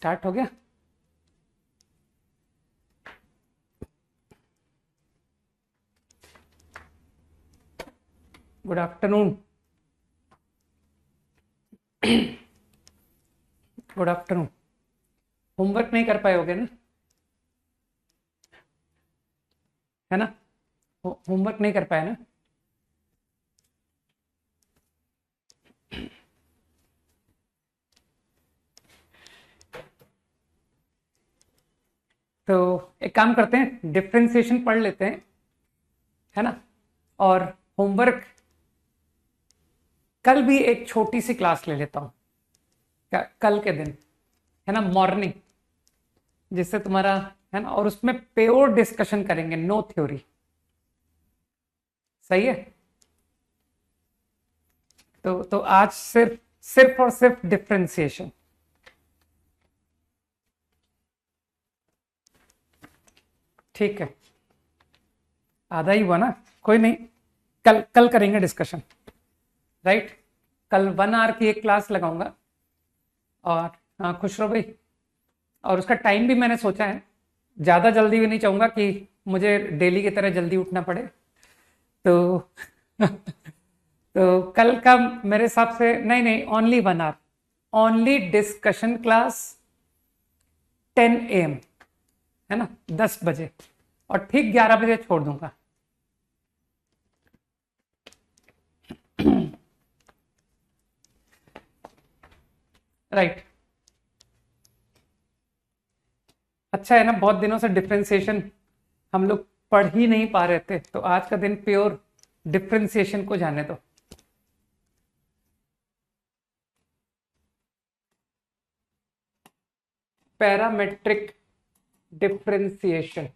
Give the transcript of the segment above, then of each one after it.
Start हो गया। Good afternoon. Good afternoon. Homework नहीं कर पाए होगे ना, है ना? होमवर्क नहीं कर पाए ना? तो एक काम करते हैं, डिफरेंशिएशन पढ़ लेते हैं, है ना? और होमवर्क कल भी एक छोटी सी क्लास ले लेता हूँ कल के दिन, है ना, मॉर्निंग, जिससे तुम्हारा, है ना, और उसमें प्योर डिस्कशन करेंगे, नो थ्योरी। सही है? तो आज सिर्फ सिर्फ और सिर्फ डिफरेंशिएशन। ठीक है, आधा ही हुआ ना, कोई नहीं, कल कल करेंगे डिस्कशन, राइट? कल 1 आवर की एक क्लास लगाऊंगा। और हाँ, खुश रहो भाई। और उसका टाइम भी मैंने सोचा है, ज़्यादा जल्दी भी नहीं चाहूँगा कि मुझे डेली की तरह जल्दी उठना पड़े। तो तो कल का मेरे हिसाब से नहीं नहीं, only 1 hour, only discussion class 10 AM, है ना, 10 बजे, और ठीक 11 बजे छोड़ दूंगा। राइट। अच्छा है ना, बहुत दिनों से डिफरेंशिएशन हम लोग पढ़ ही नहीं पा रहे थे, तो आज का दिन प्योर डिफरेंशिएशन को जाने दो। Parametric differentiation.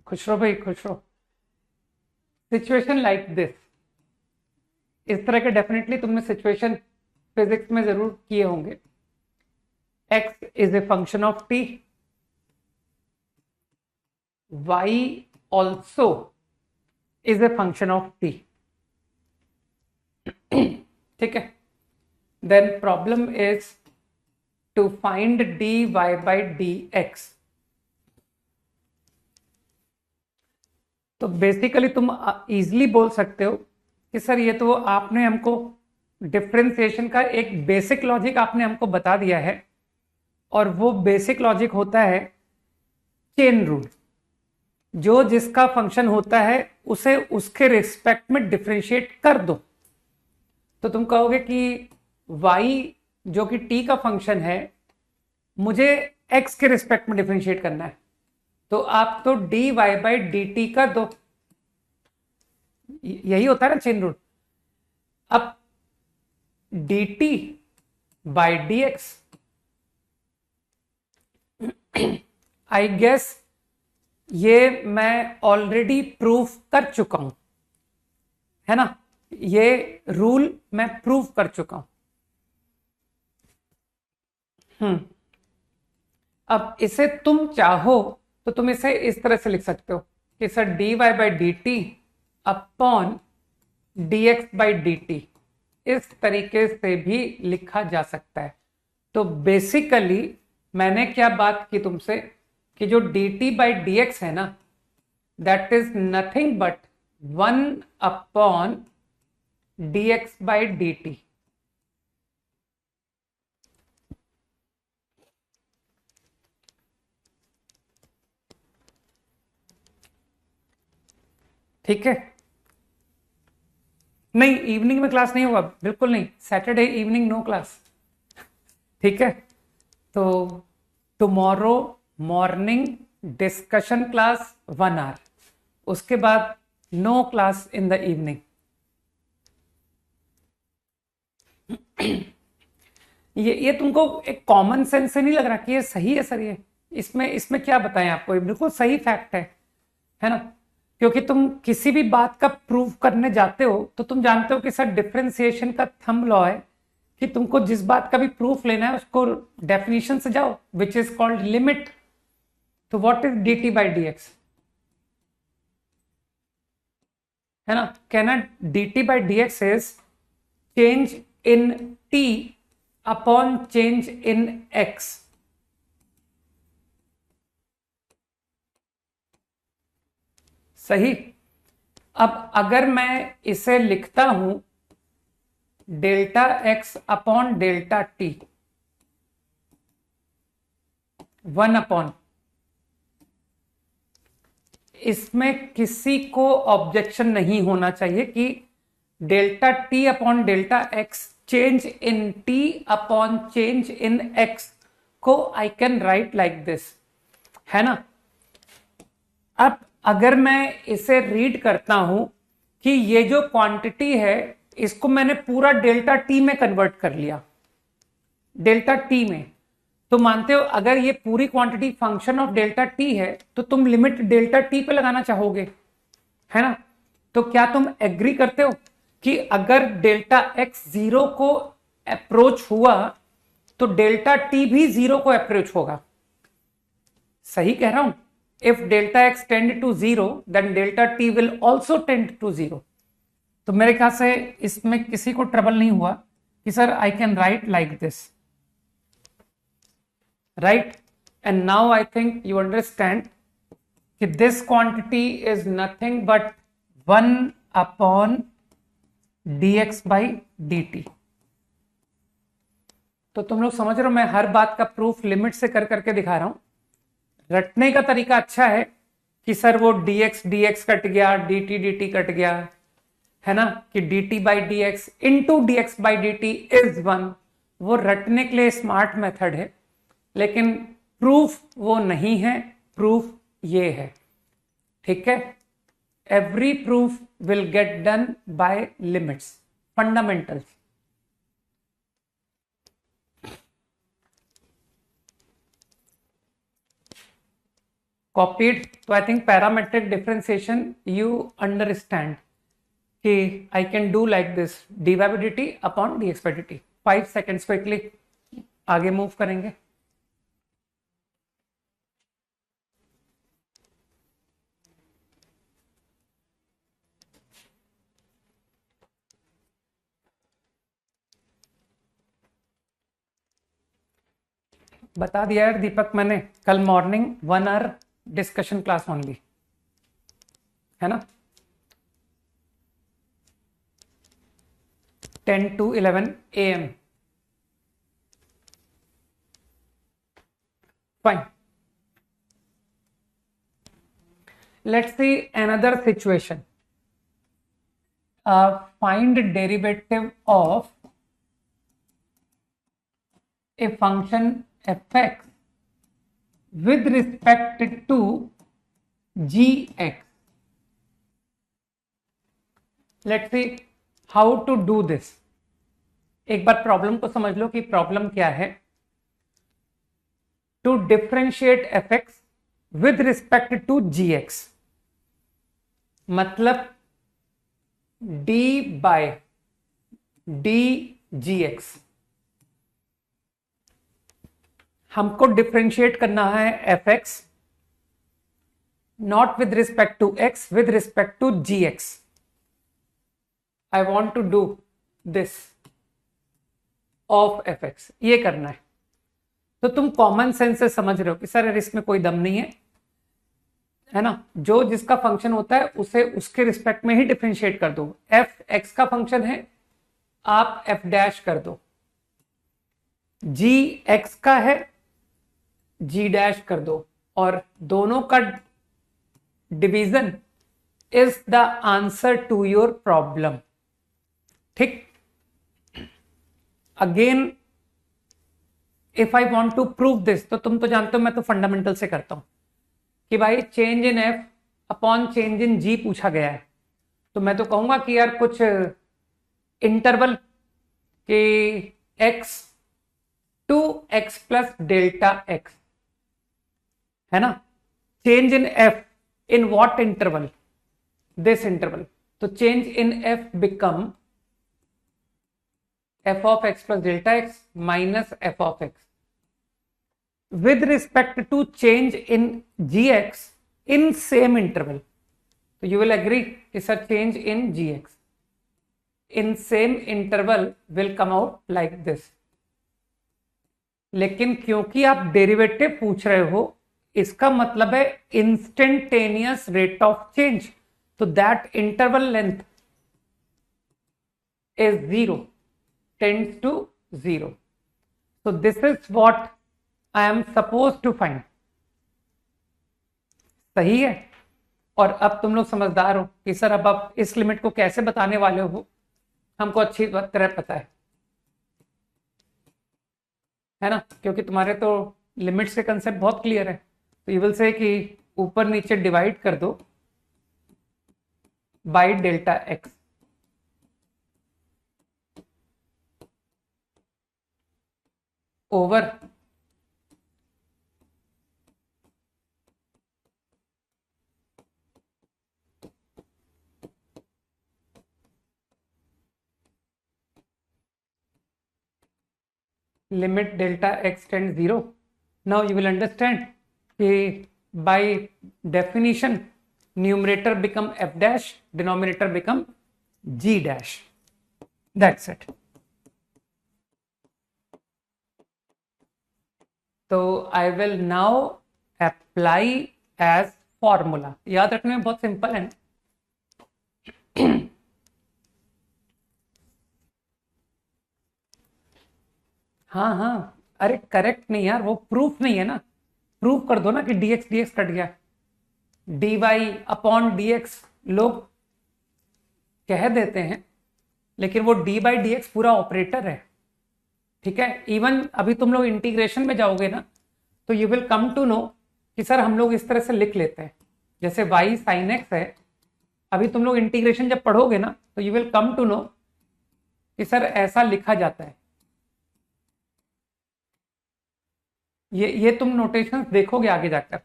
खुश रहो भाई, खुश रहो। सिचुएशन लाइक दिस, इस तरह के डेफिनेटली तुमने सिचुएशन फिजिक्स में जरूर किए होंगे। x is a function of t, y also is a function of t। ठीक है, then problem is to find dy by dx। तो बेसिकली तुम इजीली बोल सकते हो कि सर ये तो आपने हमको डिफरेंशिएशन का एक बेसिक लॉजिक आपने हमको बता दिया है, और वो बेसिक लॉजिक होता है चेन रूल। जो जिसका फंक्शन होता है उसे उसके रिस्पेक्ट में डिफरेंशिएट कर दो। तो तुम कहोगे कि y जो कि t का फंक्शन है, मुझे x के रिस्पेक्ट में डिफरेंशिएट करना है, तो आप तो dy by dt कर दो। यही होता है ना चेन रूल। अब dt by dx, I guess ये मैं ऑलरेडी प्रूफ कर चुका हूं, है ना? ये रूल मैं प्रूफ कर चुका हूं। अब इसे तुम चाहो तो तुम इसे इस तरह से लिख सकते हो कि sir dy by dt upon dx by dt, इस तरीके से भी लिखा जा सकता है। तो बेसिकली मैंने क्या बात की तुमसे कि जो dt by dx है ना, that is nothing but 1 upon dx by dt। ठीक है? नहीं, इवनिंग में क्लास नहीं होगा, बिल्कुल नहीं, सैटरडे इवनिंग नो क्लास। ठीक है, तो tomorrow morning discussion class 1 hour, उसके बाद no class in the evening. ये तुमको एक कॉमन सेंस से नहीं लग रहा कि ये सही है सर? ये इसमें क्या बताएं आपको, ये बिल्कुल सही फैक्ट है ना? क्योंकि तुम किसी भी बात का प्रूव करने जाते हो तो तुम जानते हो कि सर डिफरेंशिएशन का थंब लॉ है कि तुमको जिस बात का भी प्रूफ लेना है उसको डेफिनेशन से जाओ, विच इज कॉल्ड लिमिट। तो what is dt by dx? है ना, कहना dt by dx is change in t upon change in x। सही। अब अगर मैं इसे लिखता हूं delta x upon delta T, 1 इसमें किसी को ऑब्जेक्शन नहीं होना चाहिए कि delta T upon delta X change in T upon change in X को I can write like this, है ना। अब अगर मैं इसे रीड करता हूं कि ये जो क्वांटिटी है इसको मैंने पूरा डेल्टा टी में कन्वर्ट कर लिया, डेल्टा टी में, तो मानते हो अगर ये पूरी quantity function of delta T है तो तुम लिमिट डेल्टा टी पे लगाना चाहोगे, है ना। तो क्या तुम एग्री करते हो कि अगर डेल्टा एक्स 0 को अप्रोच हुआ तो डेल्टा टी भी 0 को अप्रोच होगा? सही कह रहा हूं। If delta X tend to 0 then delta T will also tend to 0। तो मेरे ख्याल से इसमें किसी को ट्रबल नहीं हुआ कि sir I can write like this, right? And now I think you understand that this quantity is nothing but 1 upon dx by dt। तो तुम लोग समझ रहे हो, मैं हर बात का प्रूफ लिमिट से कर करके दिखा रहा हूं। रटने का तरीका अच्छा है कि सर वो dx dx कट गया, dt dt कट गया, है ना, कि dt by dx into dx by dt is 1। वो रटने के लिए स्मार्ट मेथड है, लेकिन प्रूफ वो नहीं है, प्रूफ ये है, ठीक है। Every proof will get done by limits, fundamentals. Copied. तो I think parametric differentiation you understand कि I can do like this, dy by dt upon dx by dt। 5 seconds quickly आगे मूव करेंगे। बता दिया यार दीपक मैंने, कल morning 1 hour discussion class only, है ना, 10 to 11 AM। Fine. Let's see another situation. Find derivative of a function fx with respect to gx। Let's see how to do this। एक बार प्रॉब्लम को समझ लो कि प्रॉब्लम क्या है। To differentiate fx with respect to gx, मतलब d by dgx हमको differentiate करना है fx not with respect to x, with respect to gx। I want to do this of fx, ये करना है। तो तुम कॉमन सेंस से समझ रहे हो कि सर इसमें कोई दम नहीं है ना, जो जिसका फंक्शन होता है उसे उसके रिस्पेक्ट में ही डिफरेंशिएट कर दो। f x का फंक्शन है, आप f डैश कर दो, g x का है, g डैश कर दो, और दोनों का division is the answer to your problem, ठीक। Again if I want to prove this, तो तुम तो जानते हो मैं तो फंडामेंटल से करता हूं कि भाई change in f upon change in g पूछा गया है, तो मैं तो कहूंगा कि यार कुछ इंटरवल कि x to x plus delta x, है ना। Change in f in what interval, this interval, तो change in f become f of x plus delta x minus f of x with respect to change in gx in same interval। तो you will agree कि sir change in G X in same interval will come out like this. लेकिन क्योंकि आप derivative पूछ रहे हो, इसका मतलब है इंस्टेंटेनियस रेट ऑफ चेंज, तो that interval length is 0, tends to 0. So this is what I am supposed to find. सही है। और अब तुम लोग समझदार हो कि सर अब आप इस लिमिट को कैसे बताने वाले हो, हमको अच्छी तरह पता है ना, क्योंकि तुम्हारे तो लिमिट्स के कंसेप्ट बहुत क्लियर है। तो यू विल से कि ऊपर नीचे डिवाइड कर दो by delta x, over limit delta x tends 0. Now you will understand कि by definition numerator become f dash, denominator become g dash. That's it. तो I will now apply as formula. याद रखने में बहुत simple है। हाँ हाँ, अरे करेक्ट नहीं यार, वो प्रूफ नहीं है ना। प्रूफ कर दो ना कि dx dx कट गया, dy अपॉन dx लोग कह देते हैं, लेकिन वो डी बाई डी एक्स पूरा ऑपरेटर है। ठीक है, इवन अभी तुम लोग इंटीग्रेशन में जाओगे ना, तो you will come to know कि सर हम लोग इस तरह से लिख लेते हैं, जैसे y साइन एक्स है। अभी तुम लोग इंटीग्रेशन जब पढ़ोगे ना, तो you will come to know कि सर ऐसा लिखा जाता है। ये तुम नोटेशन देखोगे आगे जाकर।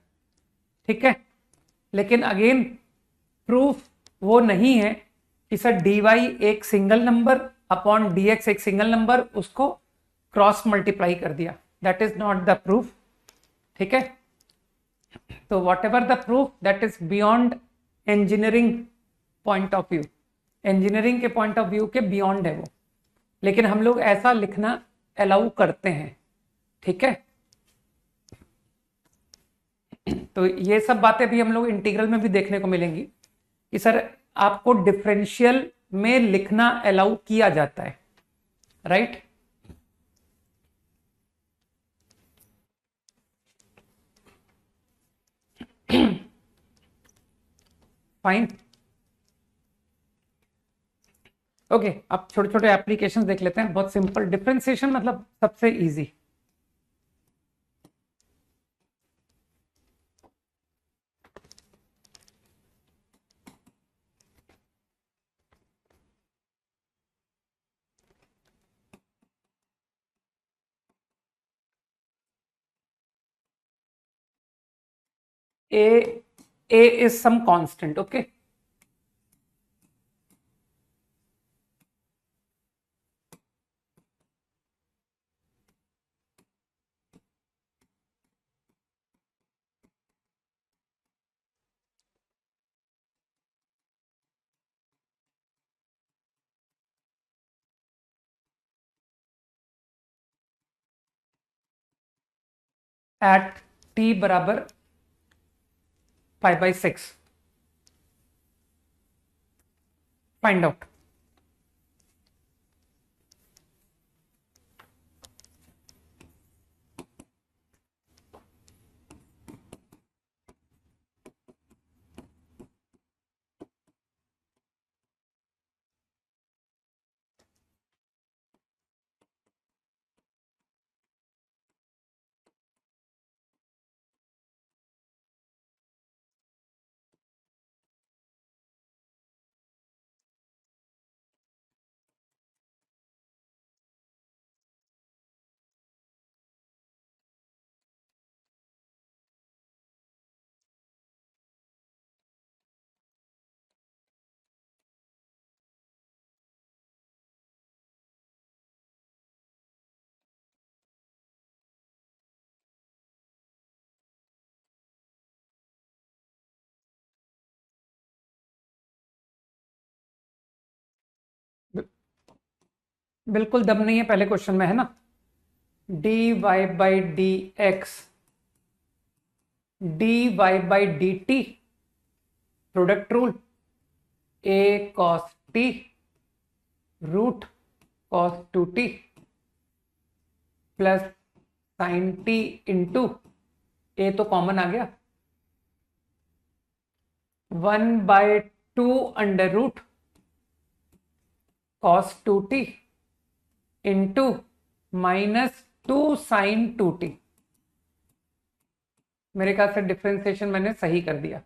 ठीक है, लेकिन अगेन प्रूफ वो नहीं है कि सर dy एक सिंगल नंबर अपॉन dx एक सिंगल नंबर, उसको क्रॉस मल्टीप्लाई कर दिया, that is not the proof. ठीक है, तो what ever the proof that is beyond engineering point of view, engineering के पॉइंट ऑफ व्यू के बियॉन्ड है वो, लेकिन हम लोग ऐसा लिखना अलाउ करते हैं। ठीक है, तो ये सब बातें भी हम लोग इंटीग्रल में भी देखने को मिलेंगी कि सर आपको डिफरेंशियल में लिखना अलाउ किया जाता है, राइट। Fine, okay. अब छोटे छोटे एप्लीकेशंस देख लेते हैं, बहुत सिंपल। डिफरेंशिएशन मतलब सबसे easy. A is some constant, okay. At t बराबर 5/6, फाइंड आउट। बिल्कुल दम नहीं है पहले क्वेश्चन में, है ना। D Y by D X D Y by D T, product rule, A cos T root cos two T plus sine T into, A तो कॉमन आ गया, 1/2 under root cos two T into -2 sine two T. मेरे ख्याल से differentiation मैंने सही कर दिया,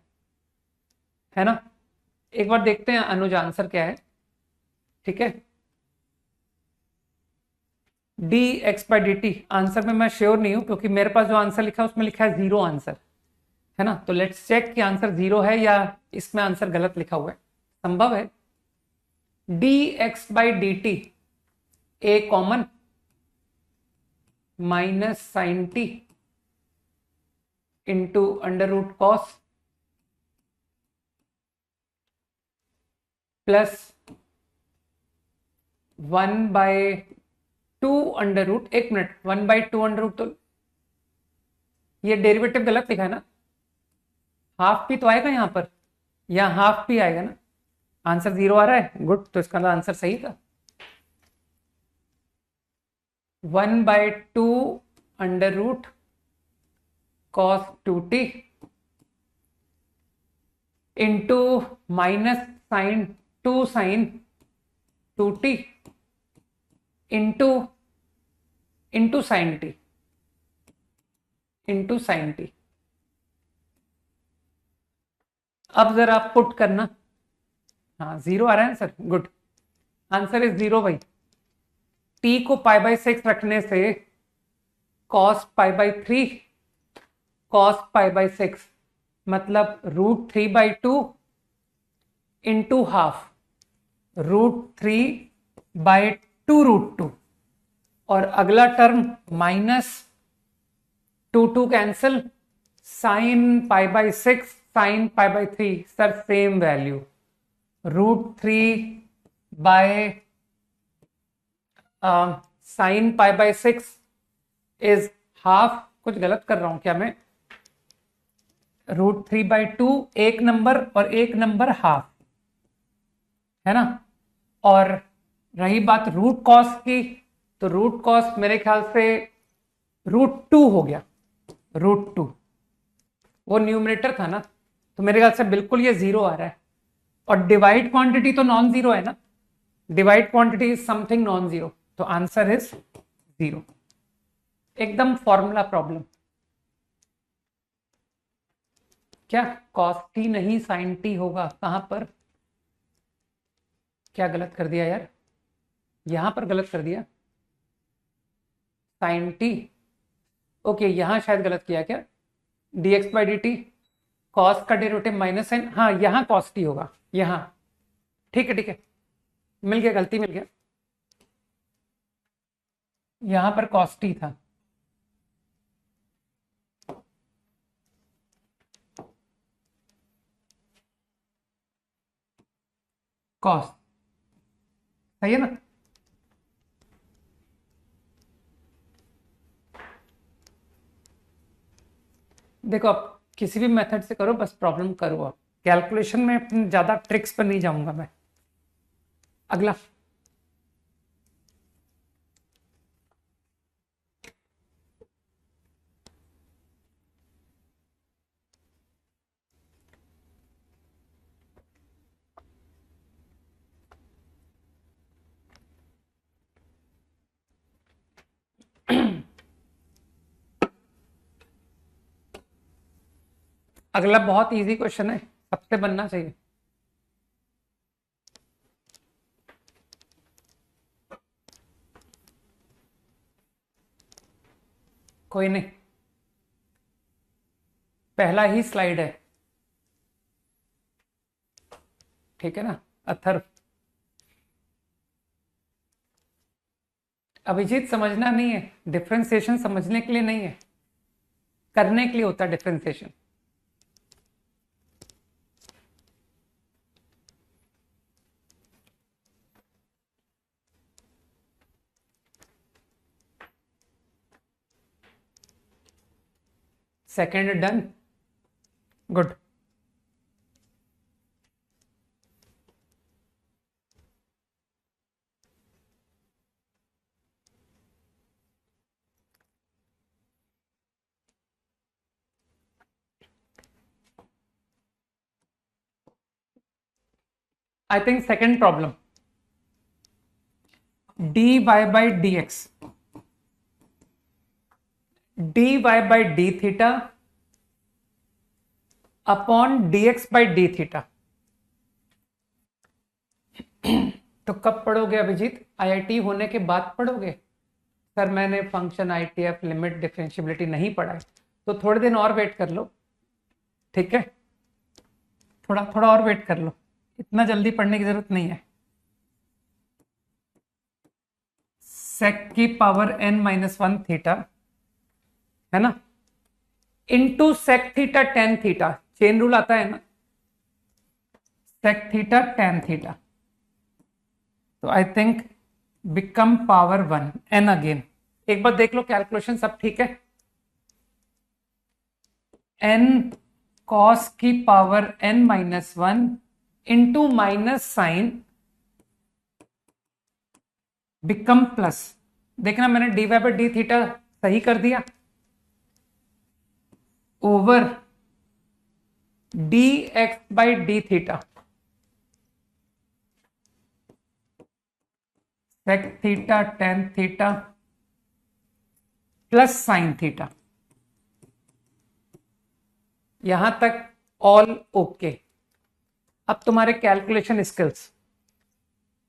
है ना। एक बार देखते हैं अनुज आंसर क्या है, ठीक है। D X by D T, answer में मैं श्योर नहीं हूं क्योंकि मेरे पास जो आंसर लिखा है उसमें लिखा है 0 आंसर, है ना। तो लेट्स चेक कि आंसर 0 है या इसमें आंसर गलत लिखा हुआ है, संभव है। D X by D T, A common, minus sine T into under root cos plus 1/2 under root, 1 minute, 1/2 under root, तो ये डेरिवेटिव गलत लिखा है ना, हाफ भी तो आएगा यहाँ पर, यहाँ हाफ भी आएगा ना। आंसर 0 आ रहा है, गुड, तो इसका आंसर सही था। 1/2 under root cos two T into minus sine 2 sine two T into sine T into sine T. अब जरा पुट करना, हाँ 0 आ रहा है सर, गुड, आंसर इज 0 भाई। टी को π/6 रखने से cos π/3 cos π/6 मतलब √3/2 इंटू हाफ, √3/2√2, और अगला term -2 cancel, sine π/6 sine π/3, sir same value, √3 sine π/6 is half, कुछ गलत कर रहा हूं क्या मैं, √3/2 एक नंबर और एक नंबर हाफ, है ना। और रही बात रूट कॉस की, तो रूट कॉस मेरे ख्याल से √2 हो गया, √2, वो न्यूमरेटर था ना, तो मेरे ख्याल से बिल्कुल ये 0 आ रहा है। और डिवाइड क्वांटिटी तो नॉन जीरो है ना, divide quantity is something non zero, तो आंसर इज 0, एकदम फॉर्मूला प्रॉब्लम। क्या कॉस टी नहीं साइन टी होगा, कहां पर, क्या गलत कर दिया यार, यहां पर गलत कर दिया, साइन टी, ओके यहां शायद गलत किया क्या, dx by D T, cos का डेरिवेटिव माइनस साइन, हाँ यहां कॉस टी होगा, यहां, ठीक है ठीक है, मिल गया, गलती मिल गया, यहां पर कॉस टी था। कॉस सही है ना। देखो आप किसी भी मेथड से करो, बस प्रॉब्लम करो आप, कैलकुलेशन में ज्यादा ट्रिक्स पर नहीं जाऊंगा मैं। अगला, अगला बहुत इजी क्वेश्चन है, सबसे बनना चाहिए। कोई नहीं, पहला ही स्लाइड है, ठीक है ना। अथर्व, अभिजीत समझना नहीं है, डिफरेंशिएशन समझने के लिए नहीं है, करने के लिए होता है differentiation. Second done, good. I think second problem, dy by dx, dy by d theta upon dx by d theta। तो कब पढ़ोगे अभिजीत? आईआईटी होने के बाद पढ़ोगे? सर मैंने फंक्शन, आईटीएफ, लिमिट, डिफरेंशियबिलिटी नहीं पढ़ा है। तो थोड़े दिन और वेट कर लो, ठीक है? थोड़ा थोड़ा और वेट कर लो, इतना जल्दी पढ़ने की जरूरत नहीं है। सेक की पावर n-1 थीटा, है ना, into sec theta tan theta, chain rule आता है ना, सेक थीटा टेन थीटा, तो I think become power 1 n again. एक बार देख लो कैलकुलेशन सब ठीक है। n cos की power n-1 into minus sine become plus. देखना मैंने D Y by D theta सही कर दिया, over D X by D theta, sec theta tan theta plus sine theta. यहां तक ऑल ओके। अब तुम्हारे कैलकुलेशन स्किल्स,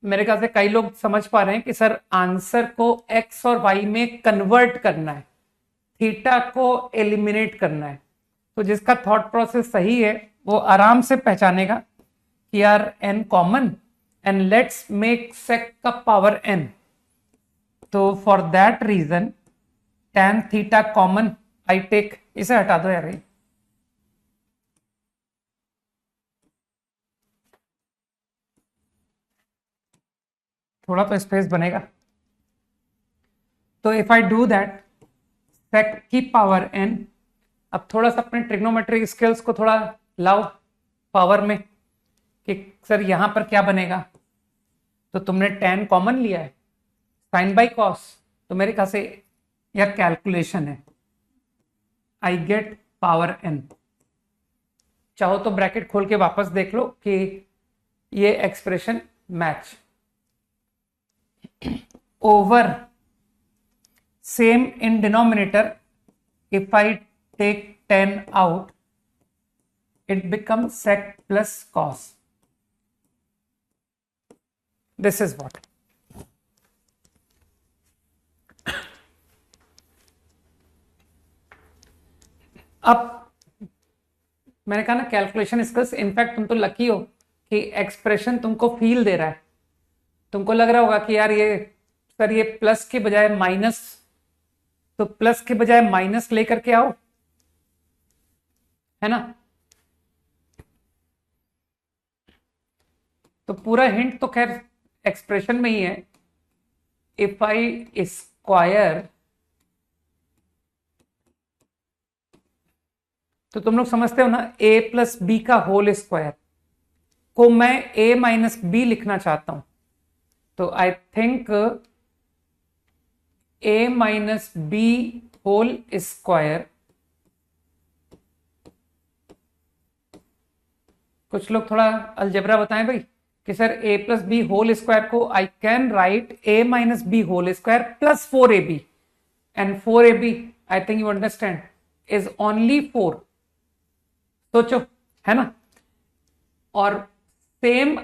मेरे ख्याल से कई लोग समझ पा रहे हैं कि सर आंसर को एक्स और वाई में कन्वर्ट करना है, थीटा को एलिमिनेट करना है। तो जिसका थॉट प्रोसेस सही है वो आराम से पहचानेगा कि यार N common and let's make sec का पावर एन। तो for that reason tan theta common I take, इसे हटा दो यार, थोड़ा तो स्पेस बनेगा। तो if I do that, sec की पावर n, अब थोड़ा सा अपने ट्रिग्नोमेट्रिक स्किल्स को थोड़ा लाओ पावर में कि सर यहां पर क्या बनेगा। तो तुमने tan कॉमन लिया है, साइन बाई कॉस, तो मेरे ख्याल से यह कैलकुलेशन है, आई गेट पावर n। चाहो तो ब्रैकेट खोल के वापस देख लो कि ये expression match. over same in denominator, if I take 10 out it becomes sec plus cos, this is what। अब मैंने कहा ना कैलकुलेशन स्किल्स, इनफैक्ट तुम तो लकी हो कि एक्सप्रेशन तुमको फील दे रहा है। तुमको लग रहा होगा कि यार ये सर ये प्लस के बजाय माइनस, तो प्लस के बजाय माइनस लेकर के आओ, है ना। तो पूरा हिंट तो खैर एक्सप्रेशन में ही है। इफ आई स्क्वायर, तो तुम लोग समझते हो ना, a प्लस बी का होल स्क्वायर को मैं a माइनस बी लिखना चाहता हूं, तो I think a minus B whole square. कुछ लोग थोड़ा अलजेब्रा बताएं भाई कि sir a plus B whole square को I can write a minus B whole square plus 4ab, and 4ab I think you understand is only 4। सोचो, है ना। और same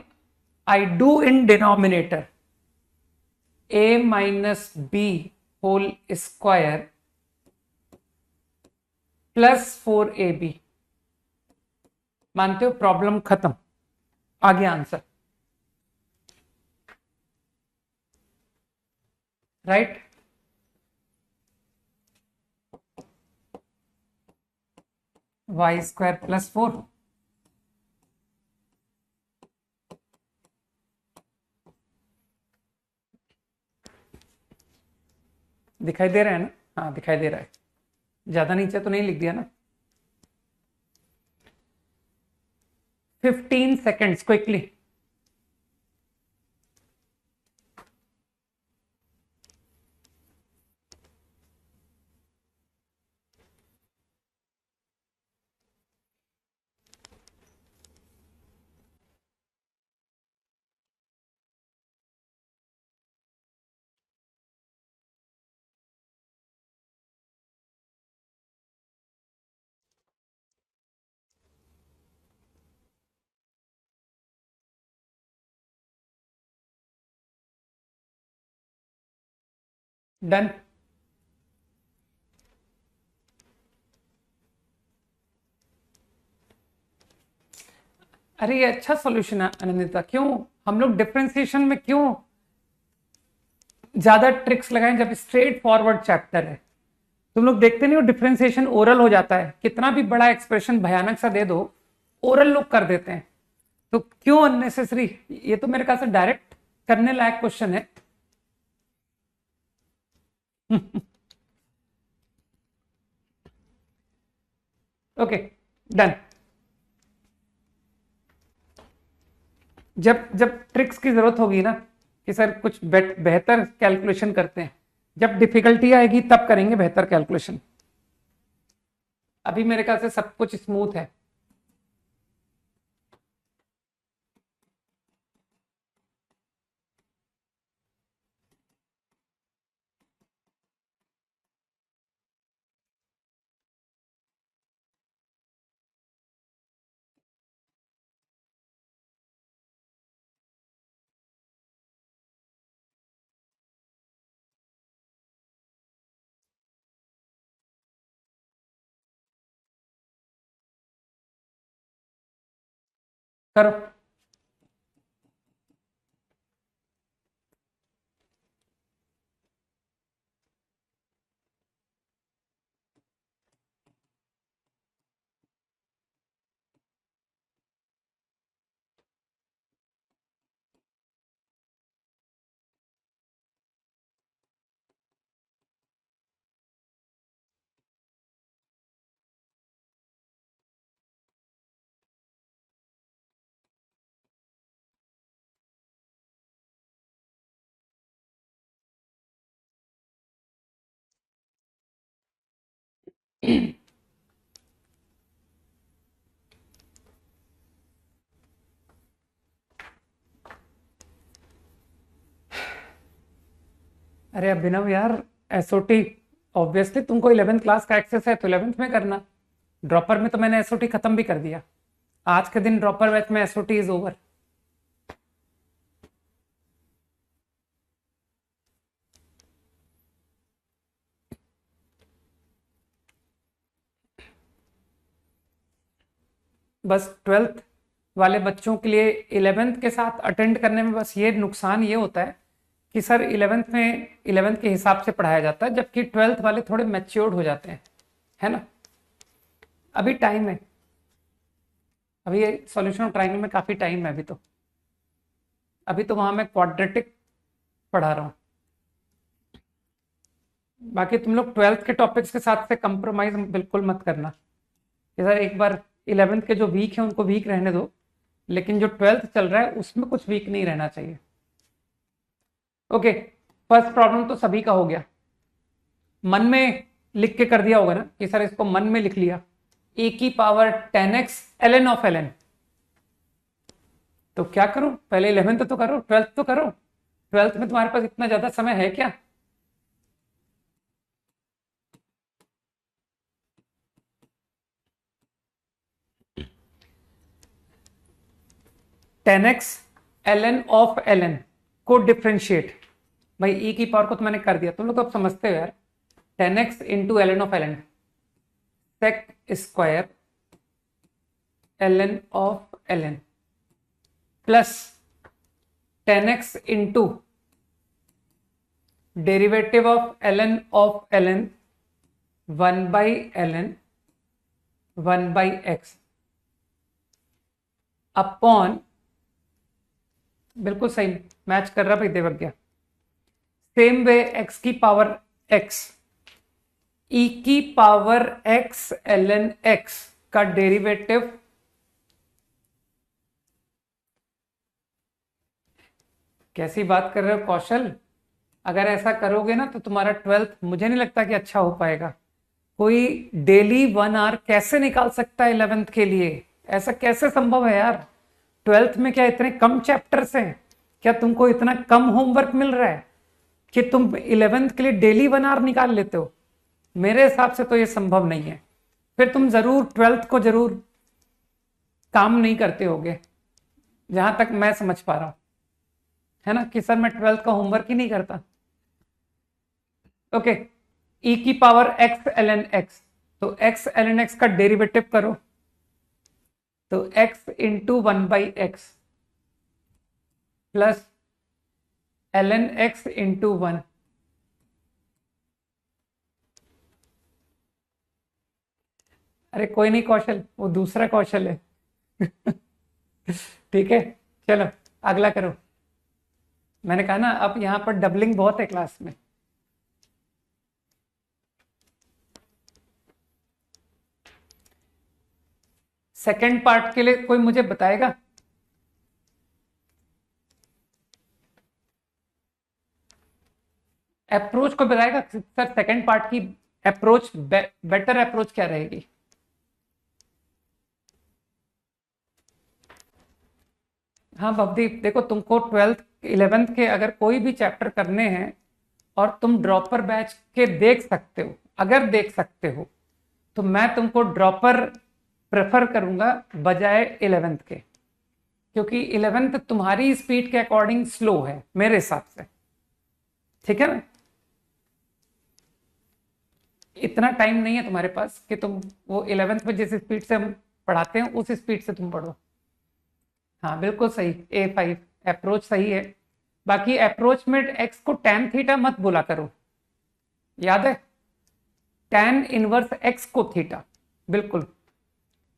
I do in denominator, a minus B whole square plus 4ab। मानते हो, problem खत्म, आगे answer, right. Y square plus 4, दिखाई दे रहा है ना? हाँ दिखाई दे रहा है, ज्यादा नीचे तो नहीं लिख दिया ना। 15 seconds क्विकली। डन। अरे ये अच्छा सॉल्यूशन है अनंदिता, क्यों हम लोग डिफरेंशिएशन में क्यों ज्यादा ट्रिक्स लगाएं जब स्ट्रेट फॉरवर्ड चैप्टर है। तुम लोग देखते नहीं हो डिफरेंशिएशन ओरल हो जाता है, कितना भी बड़ा एक्सप्रेशन भयानक सा दे दो ओरल लोग कर देते हैं, तो क्यों अननेसेसरी। ये तो मेरे ख्याल से डायरेक्ट करने लायक क्वेश्चन है। Okay done. जब जब ट्रिक्स की जरूरत होगी ना कि सर कुछ बेहतर कैलकुलेशन करते हैं, जब डिफिकल्टी आएगी तब करेंगे बेहतर कैलकुलेशन। अभी मेरे ख्याल से सब कुछ स्मूथ है। करो। अरे अभिनव यार, एसओटी ऑब्वियसली तुमको 11th क्लास का एक्सेस है तो 11th में करना। ड्रॉपर में तो मैंने एसओटी खत्म भी कर दिया। आज के दिन ड्रॉपर बैच में एसओटी इज ओवर। बस 12th वाले बच्चों के लिए 11th के साथ अटेंड करने में बस ये नुकसान ये होता है कि सर 11th में 11th के हिसाब से पढ़ाया जाता है, जबकि 12th वाले थोड़े मैच्योर्ड हो जाते हैं, है ना। अभी टाइम है, अभी ये सॉल्यूशन ऑफ ट्रायंगल में काफी टाइम है अभी तो वहां मैं क्वाड्रेटिक पढ़ा रहा हूँ। बाकी तुम लोग 12th के टॉपिक्स के साथ से कंप्रोमाइज बिल्कुल मत करना कि सर एक बार 11th के जो वीक है उनको वीक रहने दो, लेकिन जो 12th चल रहा है उसमें कुछ वीक नहीं रहना चाहिए। ओके, फर्स्ट प्रॉब्लम तो सभी का हो गया। मन में लिख के कर दिया होगा ना कि सर इसको मन में लिख लिया, e की power 10x ln of ln। तो क्या करूं, पहले 11th तो करो, 12th तो करो। 12th में तुम्हारे पास इतना ज्यादा समय है क्या। Ten x ln of ln को डिफ्रेंशिएट, भाई e की पावर को तो मैंने कर दिया, तुम लोग तो अब समझते हो यार। 10x into ln of ln sec square ln of ln plus 10x into derivative of ln 1 by ln 1 by x upon, बिल्कुल सही मैच कर रहा भाई देवज्ञा। सेम वे x की पावर x, e की पावर x ln x का derivative कैसी बात कर रहे हो कौशल? अगर ऐसा करोगे ना तो तुम्हारा 12th मुझे नहीं लगता कि अच्छा हो पाएगा। कोई डेली 1 आवर कैसे निकाल सकता है 11th के लिए? ऐसा कैसे संभव है यार? 12th में क्या इतने कम चैप्टर्स हैं? क्या तुमको इतना कम होमवर्क मिल रहा है कि तुम 11th के लिए डेली 1 आवर निकाल लेते हो? मेरे हिसाब से तो ये संभव नहीं है। फिर तुम जरूर 12th को जरूर काम नहीं करते होगे, जहां तक मैं समझ पा रहा हूं, है ना, कि सर मैं 12th का होमवर्क ही नहीं करता। ओके, e की पावर x ln x, तो x ln x का डेरिवेटिव करो, तो x into 1/x plus ln x into 1। अरे कोई नहीं कौशल, वो दूसरा कौशल है। ठीक है, चलो अगला करो। मैंने कहा ना, अब यहां पर डबलिंग बहुत है क्लास में। सेकंड पार्ट के लिए कोई मुझे बताएगा? अप्रोच को बताएगा सर, सेकंड पार्ट की अप्रोच, बेटर अप्रोच क्या रहेगी? हाँ भवदीप, देखो तुमको 12th 11th के अगर कोई भी चैप्टर करने हैं और तुम ड्रॉपर बैच के देख सकते हो, अगर देख सकते हो, तो मैं तुमको ड्रॉपर प्रेफर करूंगा बजाय 11th के, क्योंकि 11th तुम्हारी स्पीड के अकॉर्डिंग स्लो है मेरे हिसाब से। ठीक है ना? इतना टाइम नहीं है तुम्हारे पास कि तुम वो 11th में जिस स्पीड से हम पढ़ाते हैं उस स्पीड से तुम पढ़ो। हाँ बिल्कुल सही, A5 अप्रोच सही है। बाकी अप्रोच में x को tan थीटा मत बोला करो, याद है? tan इनवर्स x को थीटा, बिल्कुल।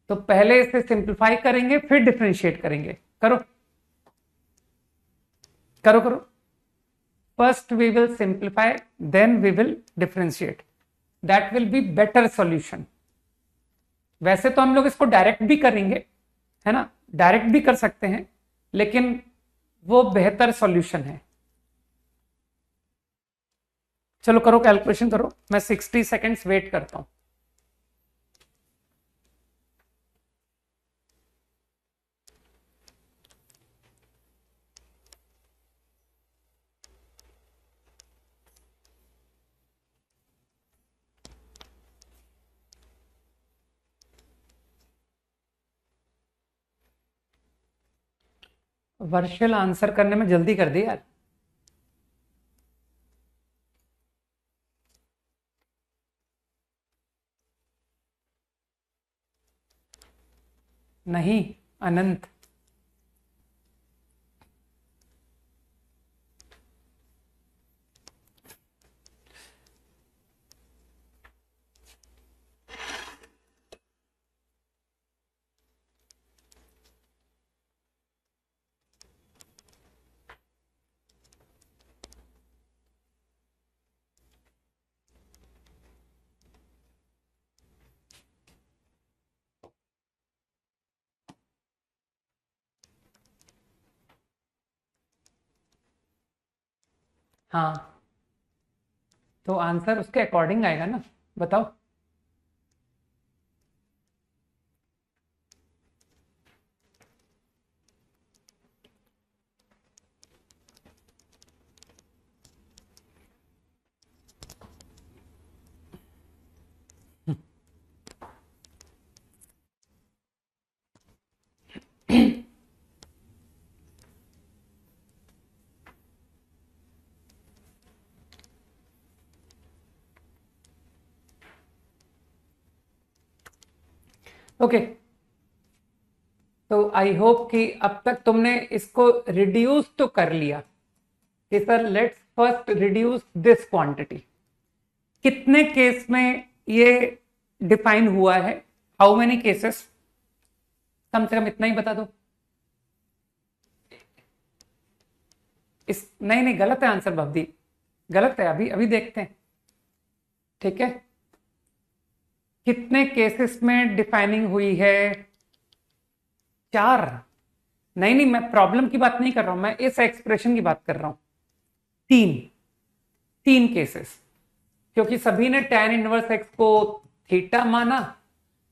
तो पहले इसे सिंप्लीफाई करेंगे फिर डिफरेंशिएट करेंगे। करो करो करो, first we will simplify then we will differentiate, that will be better solution. वैसे तो हम लोग इसको डायरेक्ट भी करेंगे, है ना, डायरेक्ट भी कर सकते हैं, लेकिन वो बेहतर सॉल्यूशन है। चलो करो, कैलकुलेशन करो, मैं 60 सेकेंड्स वेट करता हूं। वर्चुअल आंसर करने में जल्दी कर दी यार। नहीं, अनंत। हाँ, तो आंसर उसके अकॉर्डिंग आएगा ना, बताओ। ओके, तो आई होप कि अब तक तुमने इसको रिड्यूस तो कर लिया कि sir let's first reduce this quantity. कितने केस में ये डिफाइन हुआ है? How many cases? कम से कम इतना ही बता दो। इस नहीं नहीं, गलत है आंसर भवदी, गलत है। अभी अभी देखते हैं, ठीक है। कितने केसेस में डिफाइनिंग हुई है? 4। नहीं नहीं, मैं प्रॉब्लम की बात नहीं कर रहा हूं, मैं इस एक्सप्रेशन की बात कर रहा हूं। तीन केसेस, क्योंकि सभी ने tan इनवर्स x को थीटा माना।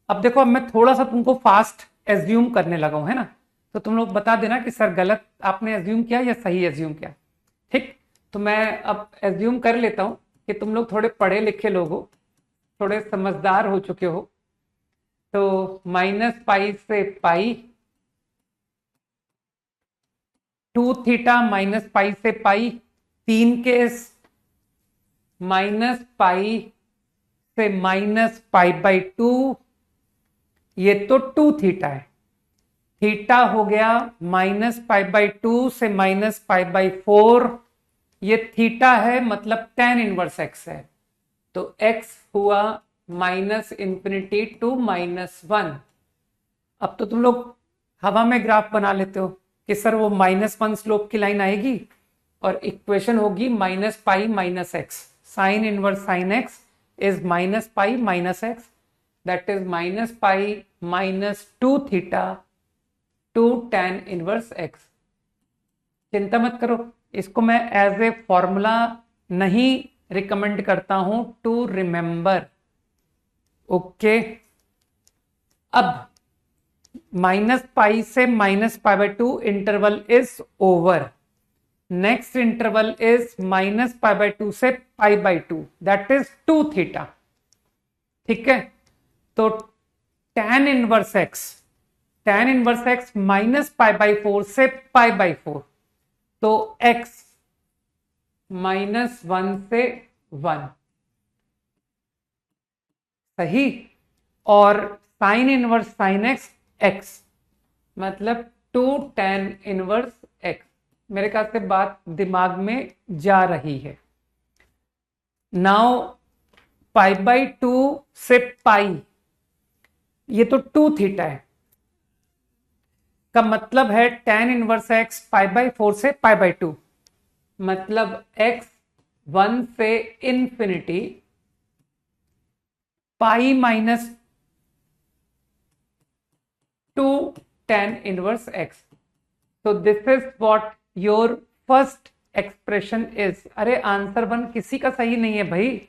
अब देखो, अब मैं थोड़ा सा तुमको फास्ट एज्यूम करने लगा हूं, है ना, तो तुम लोग बता देना कि सर गलत आपने एज्यूम किया या सही एज्यूम किया। ठीक, तो मैं अब एज्यूम कर लेता हूं कि तुम लोग थोड़े पढ़े लिखे लोग हो, थोड़े समझदार हो चुके हो। तो -पाई से पाई, 2 थीटा -पाई से पाई, 3 केस, -पाई से -पाई/2, ये तो 2 थीटा है। थीटा हो गया -पाई/2 से -पाई/4, ये थीटा है, मतलब tan इनवर्स x है। तो x हुआ -∞ टू -1। अब तो तुम लोग हवा में ग्राफ बना लेते हो कि सर वो -1 स्लोप की लाइन आएगी और इक्वेशन होगी -pi -x, sine inverse sine x is -pi -x, that is -pi -2 theta two tan inverse x। चिंता मत करो, इसको मैं एज ए फॉर्मूला नहीं रिकमेंड करता हूं टू रिमेंबर। ओके, अब -पाई से -पाई/2 interval is over. Next interval is -पाई/2 से पाई/2, दैट इज 2 थीटा। ठीक है, तो tan इनवर्स x -पाई/4 से पाई/4, तो x -1 से 1, सही। और साइन इनवर्स साइन x मतलब 2 tan इनवर्स x। मेरे ख्याल से बात दिमाग में जा रही है। नाउ पाई/2 से पाई, ये तो 2 थीटा है, का मतलब है tan इनवर्स x पाई/4 से पाई/2, मतलब x 1 से इंफिनिटी पाई -2 tan इनवर्स x। तो this is what your first expression is. अरे आंसर 1 किसी का सही नहीं है भाई,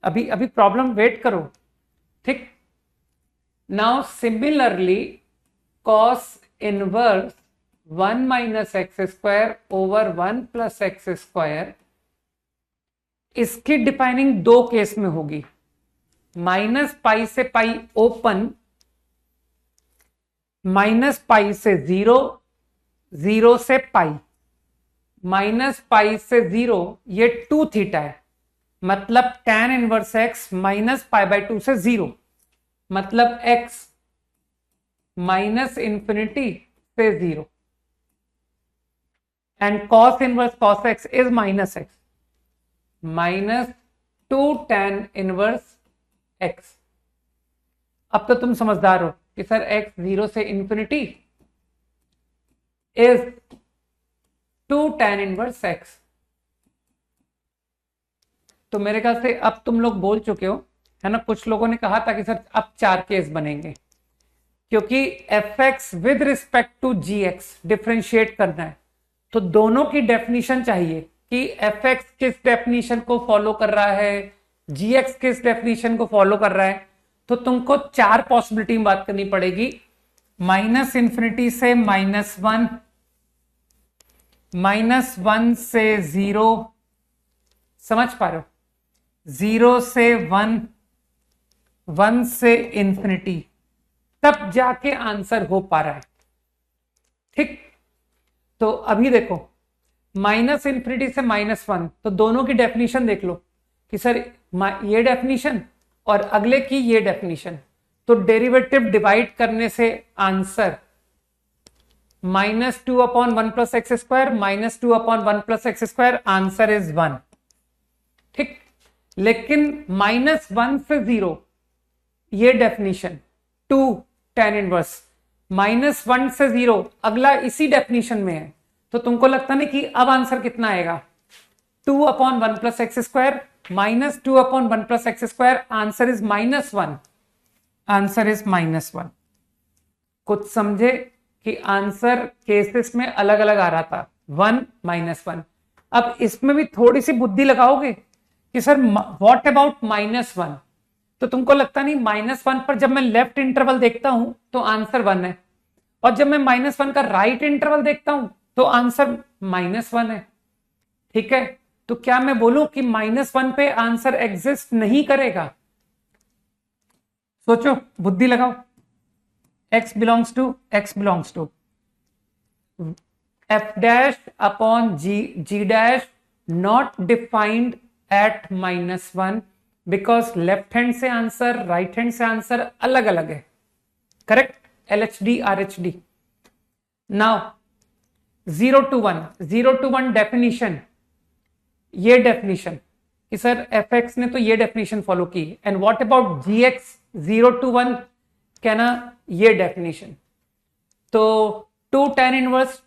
अभी अभी प्रॉब्लम वेट करो। ठीक, now similarly cos inverse 1 - x² over 1 + x², इसकी डिफाइनिंग 2 केस में होगी। -पाई से पाई ओपन, -पाई से 0, 0 से पाई, -पाई से 0, ये 2 थीटा है, मतलब tan इनवर्स x -पाई/2 से 0, मतलब x -∞ से 0, and cos inverse cos x is -x, -2 tan inverse x। अब तो तुम समझदार हो कि सर x 0 से infinity is 2 tan inverse x। तो मेरे ख्याल से अब तुम लोग बोल चुके हो, है ना। कुछ लोगों ने कहा था कि सर अब 4 केस बनेंगे, क्योंकि fx with respect to gx differentiate करना है, तो दोनों की डेफिनेशन चाहिए कि fx किस डेफिनेशन को फॉलो कर रहा है, gx किस डेफिनेशन को फॉलो कर रहा है। तो तुमको 4 पॉसिबिलिटी में बात करनी पड़ेगी। -∞ से -1, -1 से 0, समझ पा रहे हो, 0 से 1, 1 से इंफिनिटी, तब जाके आंसर हो पा रहा है। ठीक, तो अभी देखो -∞ से -1, तो दोनों की डेफिनेशन देख लो कि सर ये डेफिनेशन और अगले की ये डेफिनेशन, तो डेरिवेटिव डिवाइड करने से answer -2/1 + x², -2/1 + x², answer is 1। ठीक, लेकिन -1 से 0 ये डेफिनेशन 2 tan इनवर्स, -1 से 0 अगला इसी डेफिनेशन में है, तो तुमको लगता नहीं कि अब आंसर कितना आएगा, 2/1 + x², -2/1 + x², answer is -1, answer is -1। कुछ समझे कि आंसर केसेस में अलग अलग आ रहा था, 1 -1। अब इसमें भी थोड़ी सी बुद्धि लगाओगे कि सर व्हाट अबाउट -1, तो तुमको लगता नहीं -1 पर जब मैं लेफ्ट इंटरवल देखता हूं तो आंसर 1 है, और जब मैं -1 का राइट इंटरवल देखता हूं तो आंसर -1 है। ठीक है, तो क्या मैं बोलूं कि -1 पे आंसर एग्जिस्ट नहीं करेगा? सोचो, बुद्धि लगाओ। x belongs to f dash upon g dash not defined at -1 because left hand से आंसर राइट हैंड से आंसर अलग अलग है। Correct, LHD RHD। Now 0 to 1 definition, ये डेफिनेशन कि सर fx ने तो ये डेफिनेशन फॉलो की, and what about gx 0 to 1, क्या ना ये डेफिनेशन। तो 2 tan इनवर्स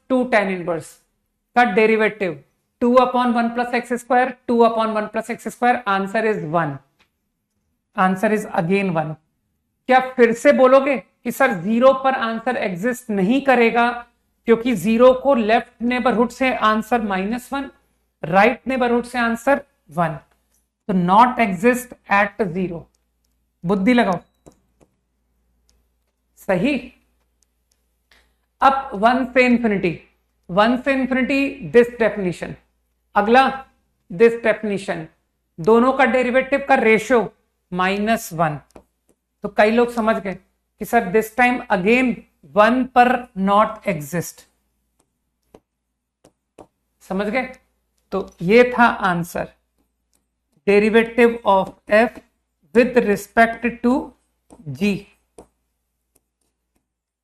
का derivative 2/1 + x², 2/1 + x², answer is 1, answer is again 1। क्या फिर से बोलोगे कि सर 0 पर आंसर एग्जिस्ट नहीं करेगा क्योंकि 0 को लेफ्ट नेबरहुड से आंसर -1, राइट नेबरहुड से आंसर 1, तो नॉट एग्जिस्ट एट 0। बुद्धि लगाओ। सही। अब 1 से इंफिनिटी दिस डेफिनेशन, अगला दिस डेफिनेशन, दोनों का डेरिवेटिव का रेशियो -1। तो कई लोग समझ गए कि सर दिस टाइम अगेन 1 पर नॉट एग्जिस्ट, समझ गए? तो ये था answer, derivative of f with respect to g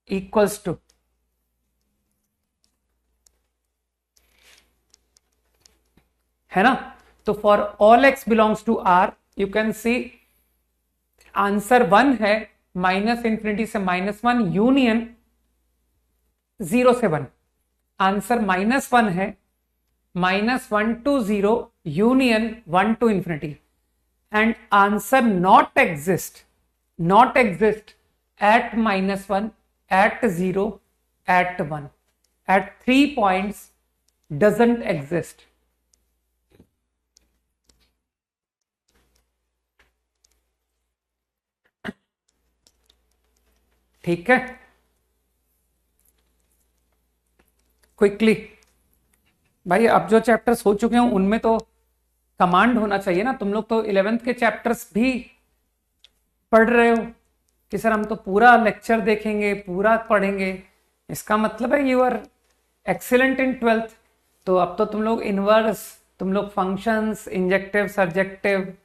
equals to, है ना? तो for all x belongs to r you can see answer 1 है, -∞ से -1 यूनियन 0 से 1, आंसर -1 है, -1 to 0 union 1 to ∞, and answer not exist at -1, at 0, at 1, at 3 points doesn't exist। ठीक है, quickly भाई, अब जो चैप्टर्स हो चुके हैं उनमें तो कमांड होना चाहिए ना। तुम लोग तो 11th के चैप्टर्स भी पढ़ रहे हो कि सर हम तो पूरा लेक्चर देखेंगे, पूरा पढ़ेंगे, इसका मतलब है you are excellent in 12th। तो अब तो तुम लोग इनवर्स, तुम लोग फंक्शंस, इंजेक्टिव, सर्जेक्टिव,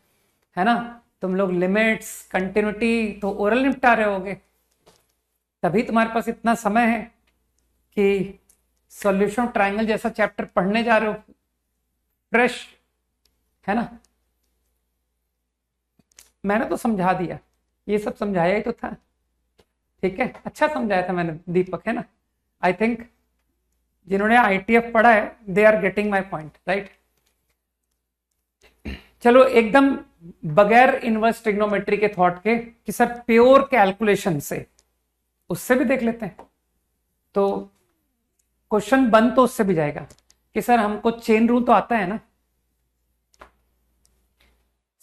है ना, तुम लोग लिमिट्स, कंटिन्यूटी तो ओरल निपटा रहे होगे, तभी तुम्हारे पास इतना समय है कि सॉल्यूशन ट्रायंगल जैसा चैप्टर पढ़ने जा रहे हो फ्रेश, है ना? मैंने तो समझा दिया, ये सब समझाया ही तो था। ठीक है, अच्छा समझाया था मैंने दीपक, है ना? आई थिंक जिन्होंने ITF पढ़ा है they are getting my point, right? चलो एकदम बगैर इनवर्स ट्रिग्नोमेट्री के थॉट के कि सर प्योर कैलकुलेशन से, उससे भी देख लेते हैं। तो क्वेश्चन बन तो उससे भी जाएगा कि सर हमको चेन रूल तो आता है ना,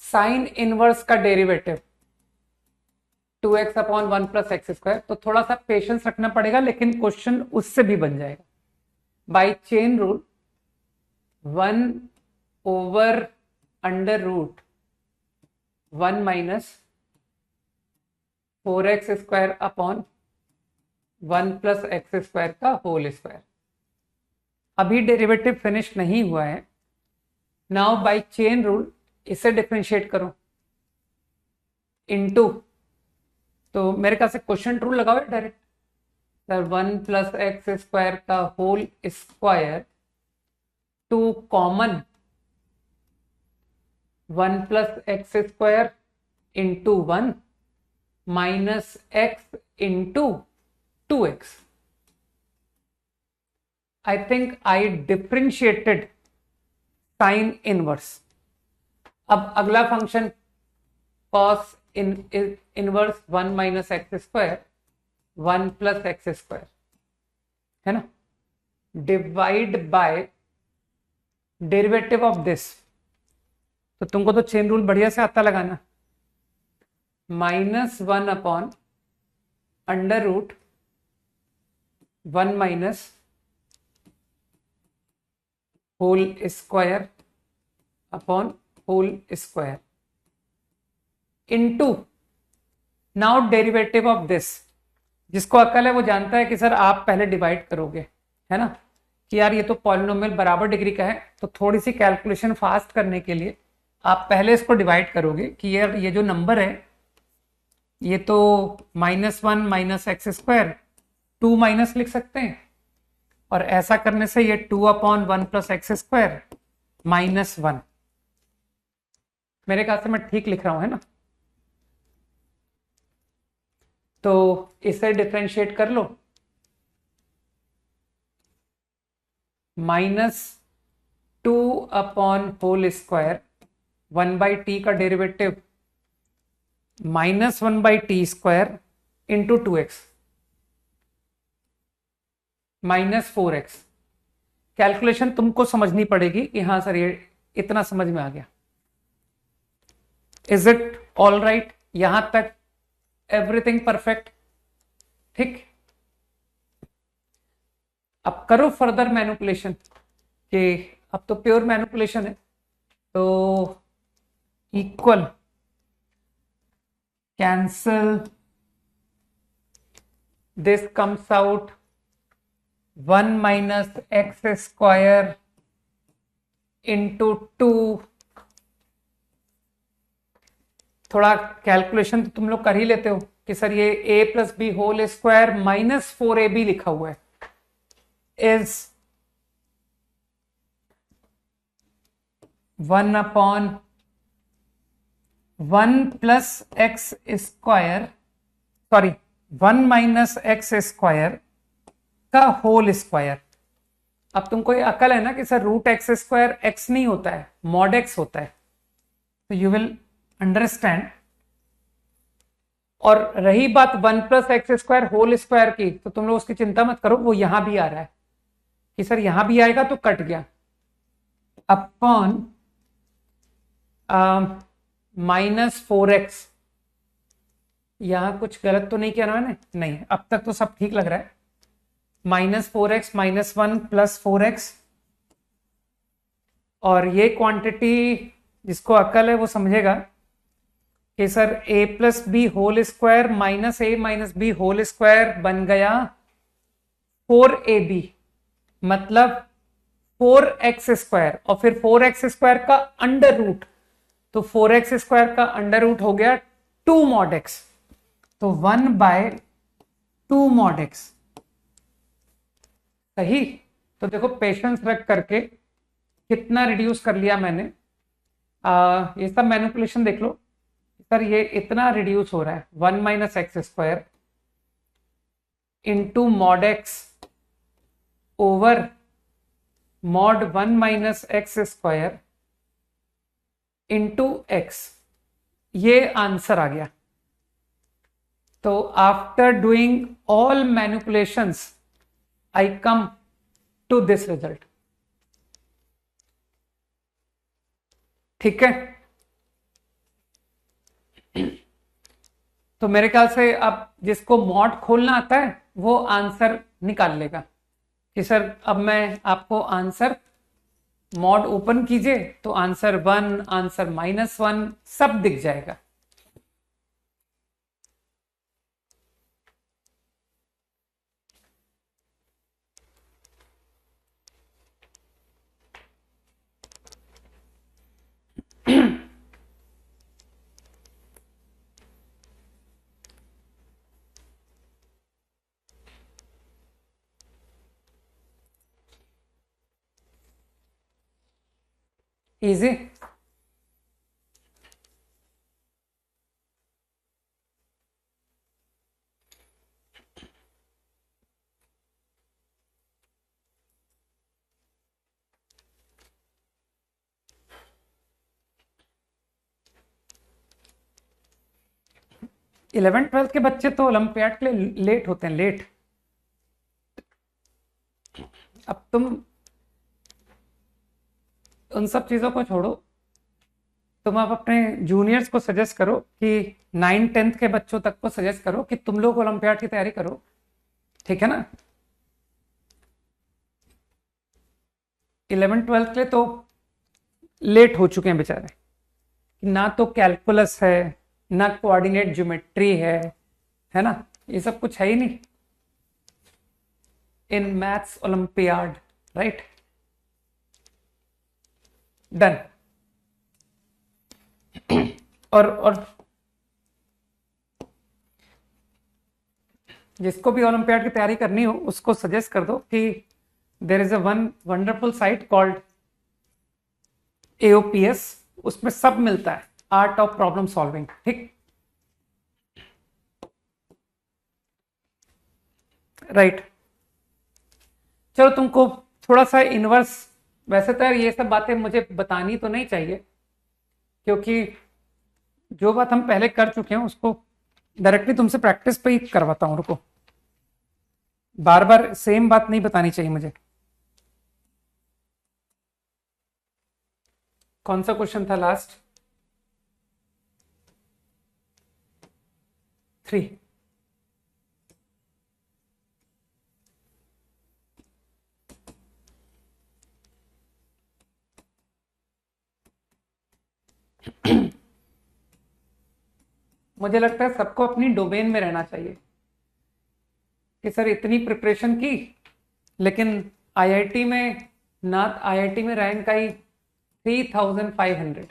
साइन इनवर्स का डेरिवेटिव 2x/1 + x², तो थोड़ा सा पेशेंस रखना पड़ेगा, लेकिन क्वेश्चन उससे भी बन जाएगा। Bye chain rule 1/√1 - 4x² 1 + x² का होल स्क्वायर। अभी डेरिवेटिव फिनिश नहीं हुआ है। नाउ बाय चेन रूल इसे डिफरेंशिएट करो इनटू, तो मेरे ख्याल से क्वेश्चन रूल लगाओ डायरेक्ट, सर 1 + x² का whole square to common 1 + x² into 1 minus x into 2x। I think I differentiated sin inverse। अब अगला function cos inverse 1 - x², 1 + x²। है ना, divide by derivative of this, तो तुमको तो chain rule बढ़िया से आता लगाना, -1 upon under root 1 minus whole square upon whole square into now derivative of this. जिसको अक्ल है वो जानता है कि सर आप पहले डिवाइड करोगे, है ना, कि यार ये तो पॉलिनोमियल बराबर डिग्री का है, तो थोड़ी सी कैलकुलेशन फास्ट करने के लिए आप पहले इसको डिवाइड करोगे कि यार ये जो नंबर है ये तो -1 माइनस एक्स स्क्वायर 2 माइनस लिख सकते हैं, और ऐसा करने से ये 2 अपॉन 1 प्लस एक्स स्क्वायर -1। मेरे ख्याल से मैं ठीक लिख रहा हूं, है ना। तो इसे डिफरेंशिएट कर लो, -2 अपॉन होल स्क्वायर 1/t का derivative -1/t square into 2x -4x। Calculation तुमको समझनी पड़ेगी कि हाँ सर ये इतना समझ में आ गया। Is it all right? यहां तक एवरीथिंग परफेक्ट? ठीक। अब करो फर्दर मैनिपुलेशन, कि अब तो प्योर मैनिपुलेशन है, तो equal cancel, this comes out 1 minus X square into 2। थोड़ा कैलकुलेशन तो तुम लोग कर ही लेते हो कि सर ये a plus B whole square -4ab लिखा हुआ है, is 1 upon 1 plus X square, sorry 1 minus X square का होल स्क्वायर। अब तुमको ये अकल है ना कि sir root X square X नहीं होता है, मॉड एक्स होता है, तो यू विल अंडरस्टैंड। और रही बात 1 plus X square whole square की, तो तुम लोग उसकी चिंता मत करो, वो यहां भी आ रहा है कि सर यहां भी आएगा तो कट गया, अपॉन -4x। यहां कुछ गलत तो नहीं किया ना मैंने? नहीं, अब तक तो सब ठीक लग रहा है। -4x -1 प्लस 4x, और ये क्वांटिटी जिसको अक्ल है वो समझेगा कि sir a plus B whole square -a minus B whole square बन गया 4ab, मतलब 4x स्क्वायर, और फिर 4x स्क्वायर का अंडर रूट, तो 4x स्क्वायर का अंडर रूट हो गया 2 मॉड x, तो 1/2 मॉड x। सही। तो देखो पेशेंस रख करके कितना रिड्यूस कर लिया मैंने। ये सब मैनिपुलेशन देख लो सर, ये इतना रिड्यूस हो रहा है 1 minus X square into mod x over mod 1 minus X square into x, ये आंसर आ गया। तो after doing all manipulations I come to this result। ठीक है, तो मेरे ख्याल से अब जिसको मॉड खोलना आता है वो आंसर निकाल लेगा कि सर अब मैं आपको आंसर मॉड ओपन कीजिए तो आंसर 1, आंसर -1 सब दिख जाएगा। इजी। इलेवेंथ ट्वेल्थ के बच्चे तो ओलंपियाड के लिए लेट होते हैं, लेट। तुम उन सब चीजों को छोड़ो, तुम अब अपने जूनियर्स को सजेस्ट करो कि 9-10 के बच्चों तक को सजेस्ट करो कि तुम लोग ओलंपियाड की तैयारी करो, ठीक है ना। 11-12 के लिए तो लेट हो चुके हैं बेचारे, ना तो कैलकुलस है, ना कोऑर्डिनेट ज्योमेट्री है ना, ये सब कुछ है ही नहीं in maths olympiad, right. Done. और जिसको भी ओलंपियाड की तैयारी करनी हो उसको सजेस्ट कर दो कि there is a one wonderful site called AOPS, उसमें सब मिलता है, आर्ट ऑफ प्रॉब्लम सॉल्विंग, ठीक, राइट। चलो तुमको थोड़ा सा इनवर्स, वैसे तो यार ये सब बातें मुझे बतानी तो नहीं चाहिए, क्योंकि जो बात हम पहले कर चुके हैं उसको डायरेक्टली तुमसे प्रैक्टिस पे ही करवाता हूं, रुको, बार बार सेम बात नहीं बतानी चाहिए मुझे। कौन सा क्वेश्चन था लास्ट? 3। मुझे लगता है सबको अपनी डोमेन में रहना चाहिए कि सर इतनी प्रिपरेशन की, लेकिन आईआईटी में, ना आईआईटी में रैंक आई 3500,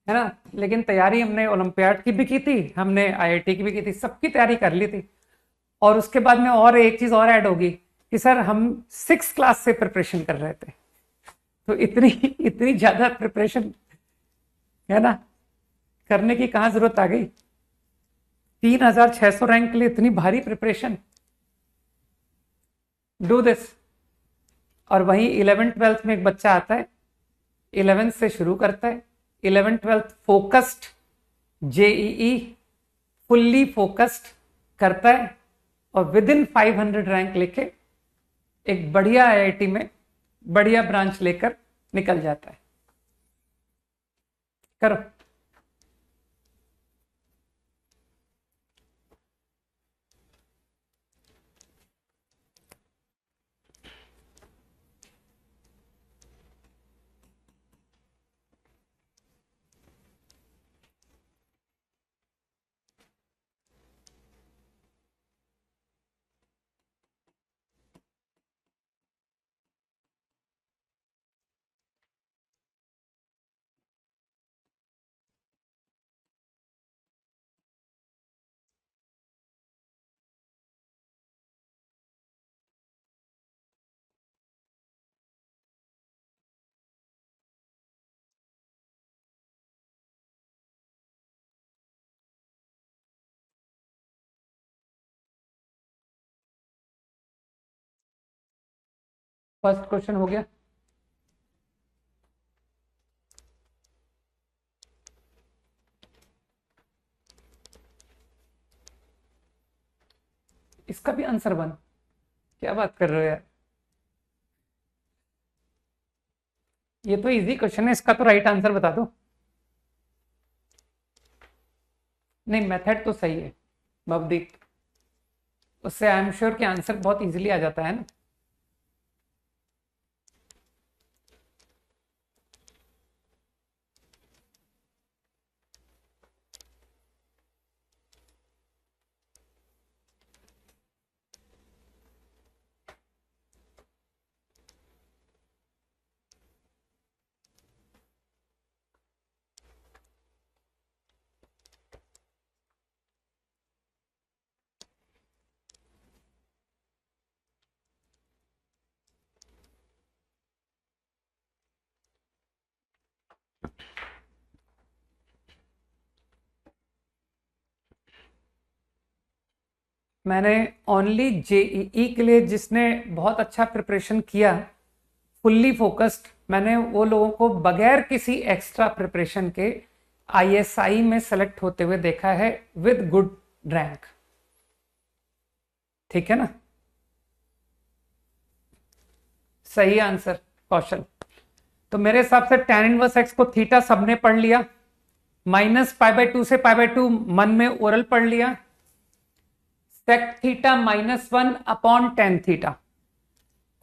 है ना, लेकिन तैयारी हमने ओलंपियाड की भी की थी, हमने आईआईटी की भी की थी, सबकी तैयारी कर ली थी। और उसके बाद में और एक चीज और ऐड होगी कि सर हम 6 क्लास से प्रिपरेशन कर रहे थे, तो इतनी इतनी ज्यादा प्रिपरेशन, है ना, करने की कहां जरूरत आ गई? 3600 रैंक के लिए इतनी भारी प्रिपरेशन, डू दिस। और वही 11th-12th में एक बच्चा आता है, 11th से शुरू करता है, 11th-12th focused, JEE fully focused करता है, और विद इन 500 रैंक लेके एक बढ़िया आईआईटी में बढ़िया ब्रांच लेकर निकल जाता है। करो। फर्स्ट क्वेश्चन हो गया। इसका भी आंसर 1? क्या बात कर रहे हो यार, ये तो इजी क्वेश्चन है, इसका तो राइट आंसर बता दो। नहीं, मेथड तो सही है भवदीप, उससे आई एम श्योर कि आंसर बहुत इजीली आ जाता है ना। मैंने ओनली जेईई के लिए जिसने बहुत अच्छा प्रिपरेशन किया, फुल्ली फोकस्ड, मैंने वो लोगों को बगैर किसी एक्स्ट्रा प्रिपरेशन के आईएसआई में सेलेक्ट होते हुए देखा है विद गुड रैंक, ठीक है ना। सही आंसर कौशल। तो मेरे हिसाब से tan इनवर्स x को थीटा सबने पढ़ लिया, -π/2 से π/2 मन में ओरल पढ़ लिया, sec theta -1 upon tan theta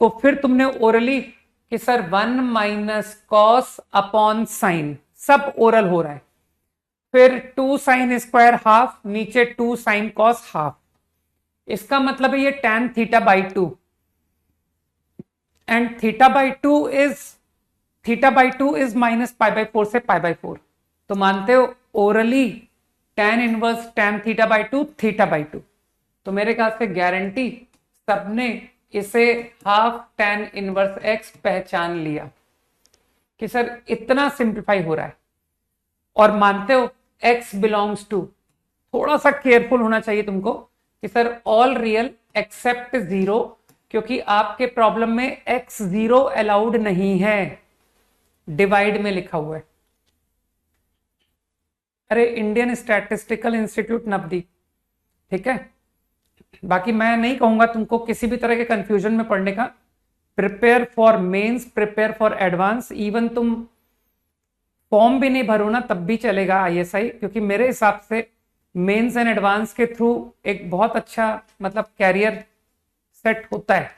को फिर तुमने ओरली कि सर 1 - cos अपॉन साइन, सब ओरल हो रहा है। फिर 2 sin स्क्वायर हाफ, नीचे 2 sin cos हाफ, इसका मतलब है ये tan θ/2 एंड θ/2 इज -π/4 से π/4। तो मानते हो ओरली tan इनवर्स tan θ/2 θ/2। तो मेरे ख्याल से गारंटी सबने इसे हाफ tan इनवर्स x पहचान लिया कि सर इतना सिंप्लीफाई हो रहा है। और मानते हो x बिलोंग्स टू, थोड़ा सा केयरफुल होना चाहिए तुमको कि सर ऑल रियल एक्सेप्ट 0, क्योंकि आपके प्रॉब्लम में x 0 अलाउड नहीं है, डिवाइड में लिखा हुआ है। अरे इंडियन स्टैटिस्टिकल इंस्टीट्यूट नवदीप, ठीक है। बाकी मैं नहीं कहूंगा तुमको किसी भी तरह के कंफ्यूजन में पढ़ने का। Prepare for mains, prepare for advance, even तुम फॉर्म भी नहीं भरो ना तब भी चलेगा आईएसआई, क्योंकि मेरे हिसाब से मेंस एंड एडवांस के थ्रू एक बहुत अच्छा मतलब कैरियर सेट होता है,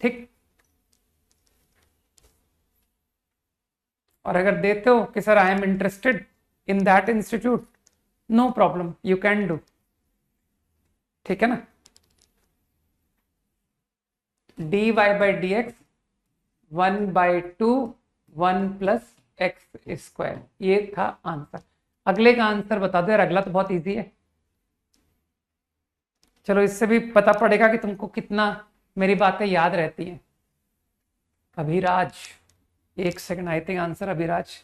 ठीक। और अगर देते हो कि sir I am interested in that institute, no problem, you can do, ठीक है ना। dy/dx 1/2 1 + x², ये था आंसर। अगले का आंसर बता दो यार, अगला तो बहुत इजी है। चलो इससे भी पता पड़ेगा कि तुमको कितना मेरी बातें याद रहती हैं। Abhiraj, 1 second, I think answer Abhiraj.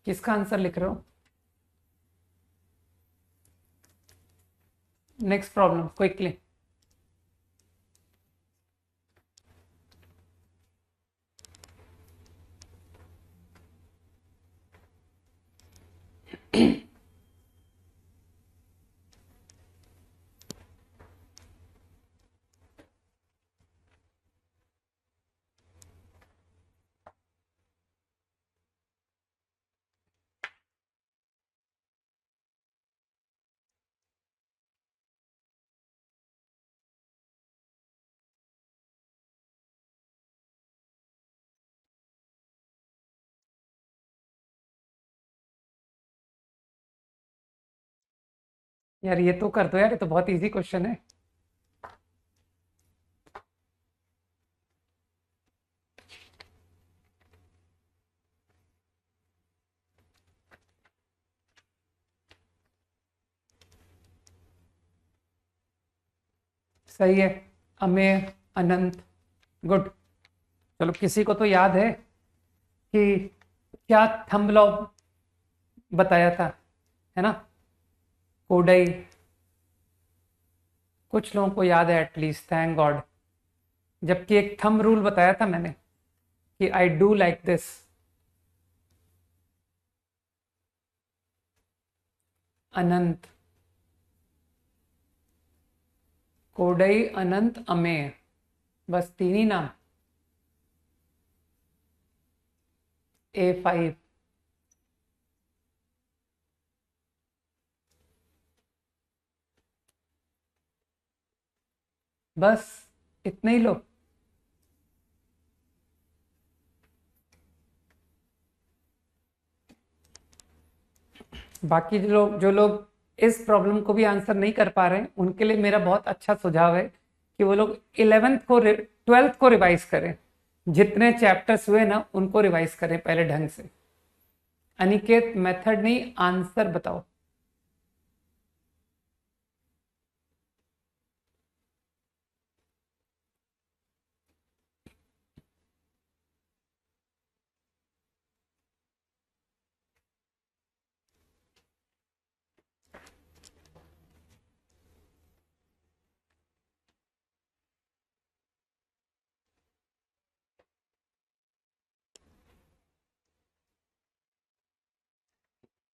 किसका आंसर लिख रहे हो? Next problem quickly. यार ये तो कर दो यार, ये तो बहुत इजी क्वेश्चन है। सही है, अमेय, अनंत, गुड। चलो किसी को तो याद है कि क्या थंब लॉ बताया था, है ना, कोडई। कुछ लोगों को याद है एटलीस्ट, थैंक गॉड। जबकि एक थंब रूल बताया था मैंने कि आई डू लाइक दिस। अनंत, कोडई, अनंत, अमेय, बस 3 ही नाम। A5, बस इतने ही लोग। बाकी जो लोग इस प्रॉब्लम को भी आंसर नहीं कर पा रहे हैं, उनके लिए मेरा बहुत अच्छा सुझाव है कि वो लोग 11th को 12th को रिवाइज करें। जितने चैप्टर्स हुए ना उनको रिवाइज करें पहले ढंग से। अनिकेत, मेथड नहीं आंसर बताओ।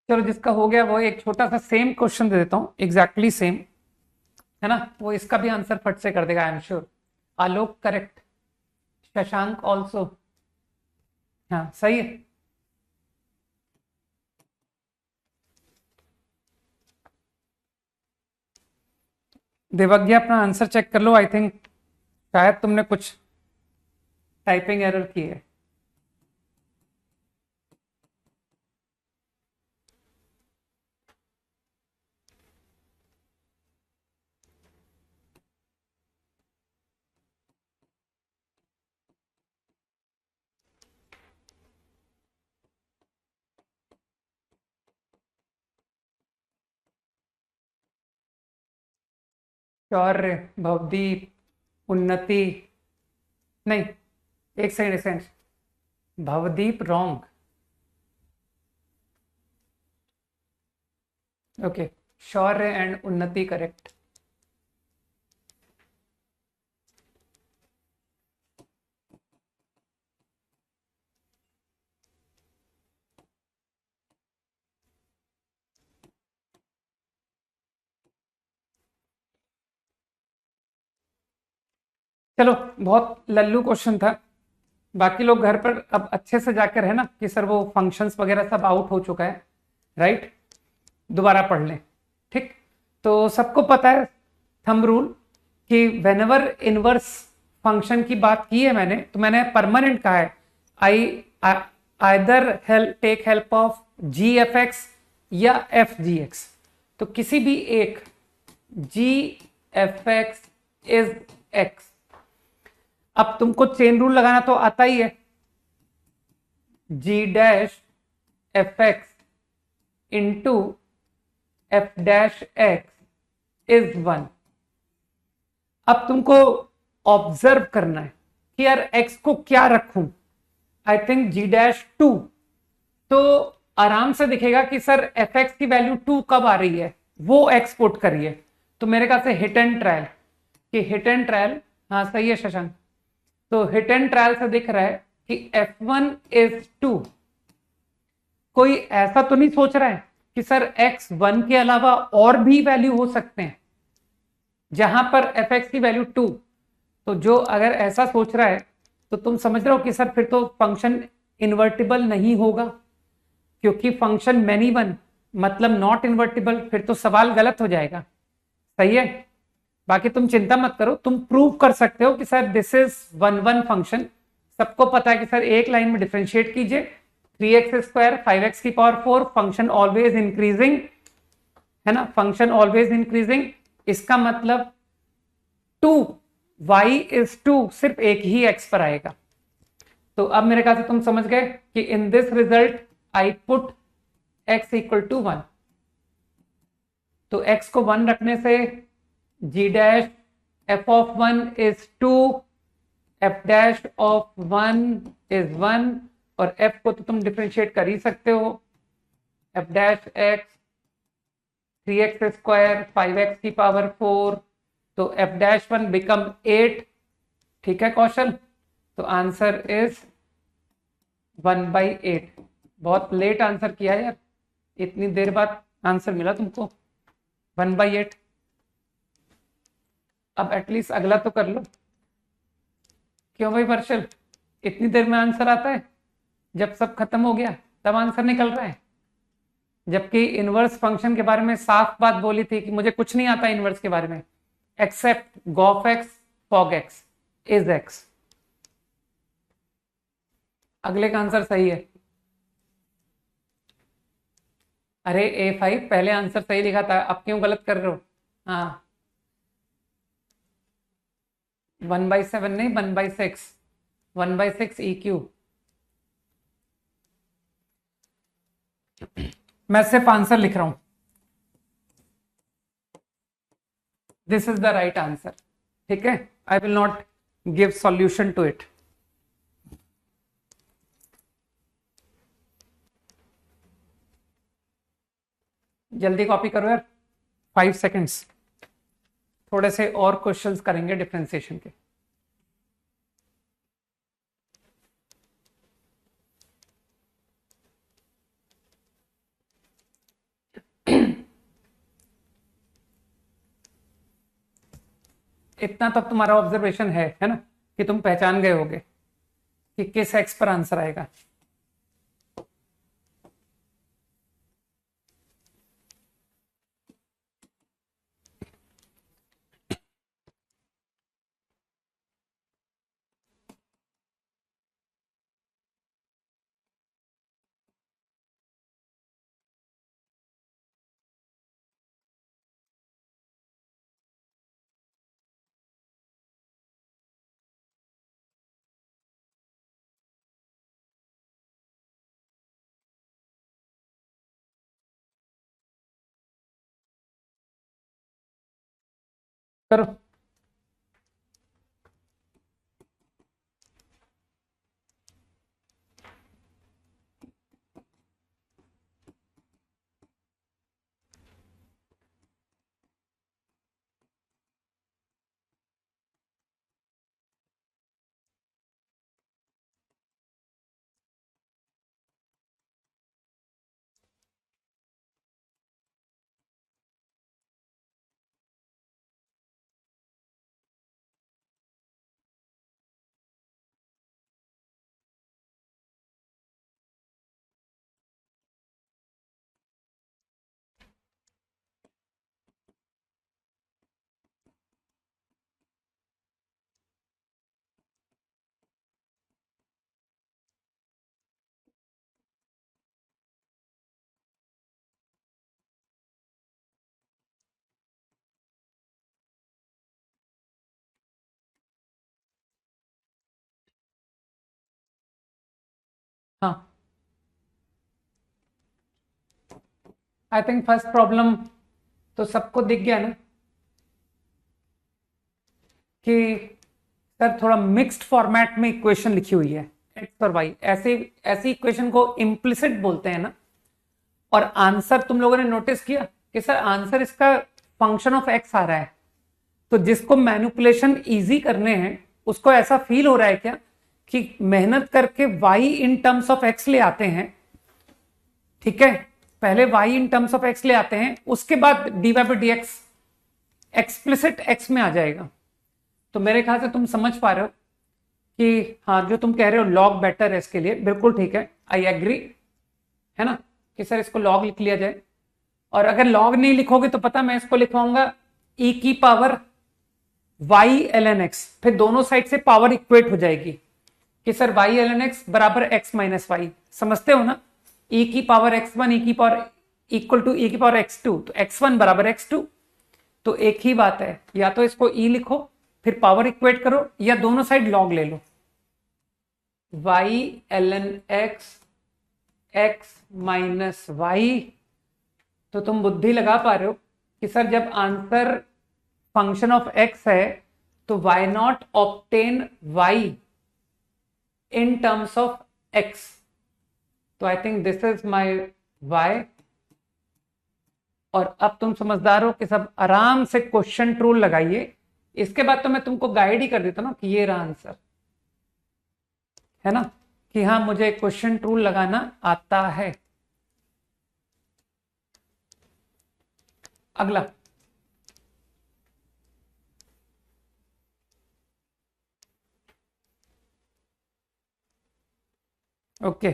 चलो जिसका हो गया वो एक छोटा सा सेम क्वेश्चन दे देता हूं, एग्जैक्टली सेम। है ना, वो इसका भी आंसर फट से कर देगा, I am sure. Alok correct, Shashank also, हाँ सही है। देवज्ञा अपना आंसर चेक कर लो, आई थिंक शायद तुमने कुछ टाइपिंग एरर की है। शौर्य, भवदीप, उन्नति, नहीं, एक सेकंड एक second, Bhavdeep wrong, okay, Shaurya and उन्नति करेक्ट। चलो, बहुत लल्लू क्वेश्चन था। बाकी लोग घर पर अब अच्छे से जाकर है ना कि सर वो फंक्शंस वगैरह सब आउट हो चुका है, राइट, दोबारा पढ़ लें, ठीक। तो सबको पता है थंब रूल कि वेनेवर इनवर्स फंक्शन की बात की है मैंने, तो मैंने परमानेंट कहा है, I either help take help of G F X या एफ जी एक्स। तो किसी भी एक G F X is X. अब तुमको चेन रूल लगाना तो आता ही है, G dash F X into F dash X is 1। अब तुमको ऑब्जर्व करना है कि यार एक्स को क्या रखूं, आई थिंक जी डैश 2, तो आराम से दिखेगा कि सर एफ एक्स की वैल्यू 2 कब आ रही है, वो एक्स पुट करिए। तो मेरे ख्याल से हिट एंड ट्रायल, कि हिट एंड ट्रायल, हाँ सही है शशांक, तो हिट एंड ट्रायल से दिख रहा है कि f1 इज 2। कोई ऐसा तो नहीं सोच रहा है कि सर x1 के अलावा और भी वैल्यू हो सकते हैं जहां पर fx की वैल्यू 2। तो जो अगर ऐसा सोच रहा है तो तुम समझ रहे हो कि सर फिर तो फंक्शन इन्वर्टिबल नहीं होगा, क्योंकि फंक्शन मैनी वन मतलब नॉट इन्वर्टिबल, फिर तो सवाल गलत हो जाएगा, सही है। बाकी तुम चिंता मत करो, तुम प्रूव कर सकते हो कि sir this is one one function. सबको पता है कि सर एक लाइन में डिफरेंशिएट कीजिए, 3x² 5x की पावर 4, फंक्शन ऑलवेज इंक्रीजिंग, है ना, फंक्शन ऑलवेज इंक्रीजिंग, इसका मतलब 2 y इज 2 सिर्फ एक ही x पर आएगा। तो अब मेरे ख्याल से तुम समझ गए कि in this result I put x equal to 1। तो x को 1 रखने से g dash f of 1 is 2, f dash of 1 is 1, और f को तो तुम डिफरेंशिएट कर ही सकते हो, f dash x 3x² 5x की पावर 4, तो f डैश 1 बिकम 8, ठीक है कौशल। तो आंसर इज 1/8। बहुत लेट आंसर किया यार, इतनी देर बाद आंसर मिला तुमको, 1/8। अब एटलीस्ट अगला तो कर लो। क्यों भाई वर्षल, इतनी देर में आंसर आता है? जब सब खत्म हो गया तब आंसर निकल रहा है, जबकि इनवर्स फंक्शन के बारे में साफ बात बोली थी कि मुझे कुछ नहीं आता इनवर्स के बारे में except gof X fog X is X. अगले का आंसर सही है। अरे A5 पहले आंसर सही लिखा था, अब क्यों गलत कर रहे हो? हाँ, 1/7 नहीं, 1/6, 1/6 EQ। मैं सिर्फ आंसर लिख रहा हूं, this is the right answer, ठीक है। I will not give solution to it. जल्दी कॉपी करो यार, 5 सेकेंड्स। थोड़े से और क्वेश्चंस करेंगे डिफरेंशिएशन के। इतना तो तुम्हारा ऑब्जर्वेशन है ना, कि तुम पहचान गए होगे कि किस एक्स पर आंसर आएगा। करो। हाँ, आई थिंक फर्स्ट प्रॉब्लम तो सबको दिख गया ना, कि सर थोड़ा मिक्स्ड फॉर्मेट में इक्वेशन लिखी हुई है एक्स और वाई, ऐसे ऐसी इक्वेशन को इम्प्लिसिट बोलते हैं ना। और आंसर तुम लोगों ने नोटिस किया कि सर आंसर इसका फंक्शन ऑफ एक्स आ रहा है, तो जिसको मैनिपुलेशन इजी करने हैं उसको ऐसा फील हो रहा है क्या कि मेहनत करके Y in terms of X ले आते हैं, ठीक है, पहले y in terms of x ले आते हैं, उसके बाद dy by dx explicit x में आ जाएगा। तो मेरे ख्याल से तुम समझ पा रहे हो कि हाँ, जो तुम कह रहे हो log बेटर है इसके लिए, बिल्कुल ठीक है, आई एग्री, है ना, कि सर इसको log लिख लिया जाए। और अगर log नहीं लिखोगे तो पता मैं इसको लिखवाऊंगा e की पावर y ln x, फिर दोनों साइड से पावर इक्वेट हो जाएगी कि सर y ln x बराबर x माइनस वाई, समझते हो ना, e की पावर x1 e की पावर इक्वल टू e की पावर x2, तो x1 बराबर x2। तो एक ही बात है, या तो इसको e लिखो फिर पावर इक्वेट करो, या दोनों साइड लॉग ले लो, y ln x x minus Y. तो तुम बुद्धि लगा पा रहे हो कि सर जब आंसर फंक्शन ऑफ x है तो Y not obtain y in terms of x। तो I think this is my y। और अब तुम समझदार हो कि सब आराम से क्वेश्चन रूल लगाइए, इसके बाद तो मैं तुमको गाइड ही कर देता ना कि ये रहा आंसर, है ना, कि हाँ मुझे क्वेश्चन रूल लगाना आता है। अगला, ओके,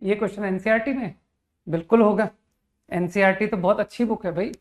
ये क्वेश्चन एनसीईआरटी में बिल्कुल होगा, एनसीईआरटी तो बहुत अच्छी बुक है भाई।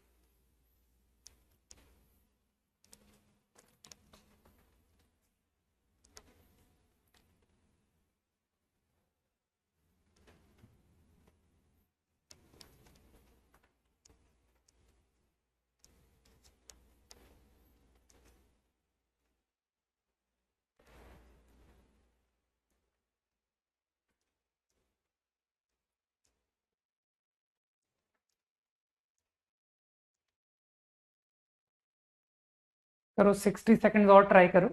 करो 60 सेकंड और ट्राई करो।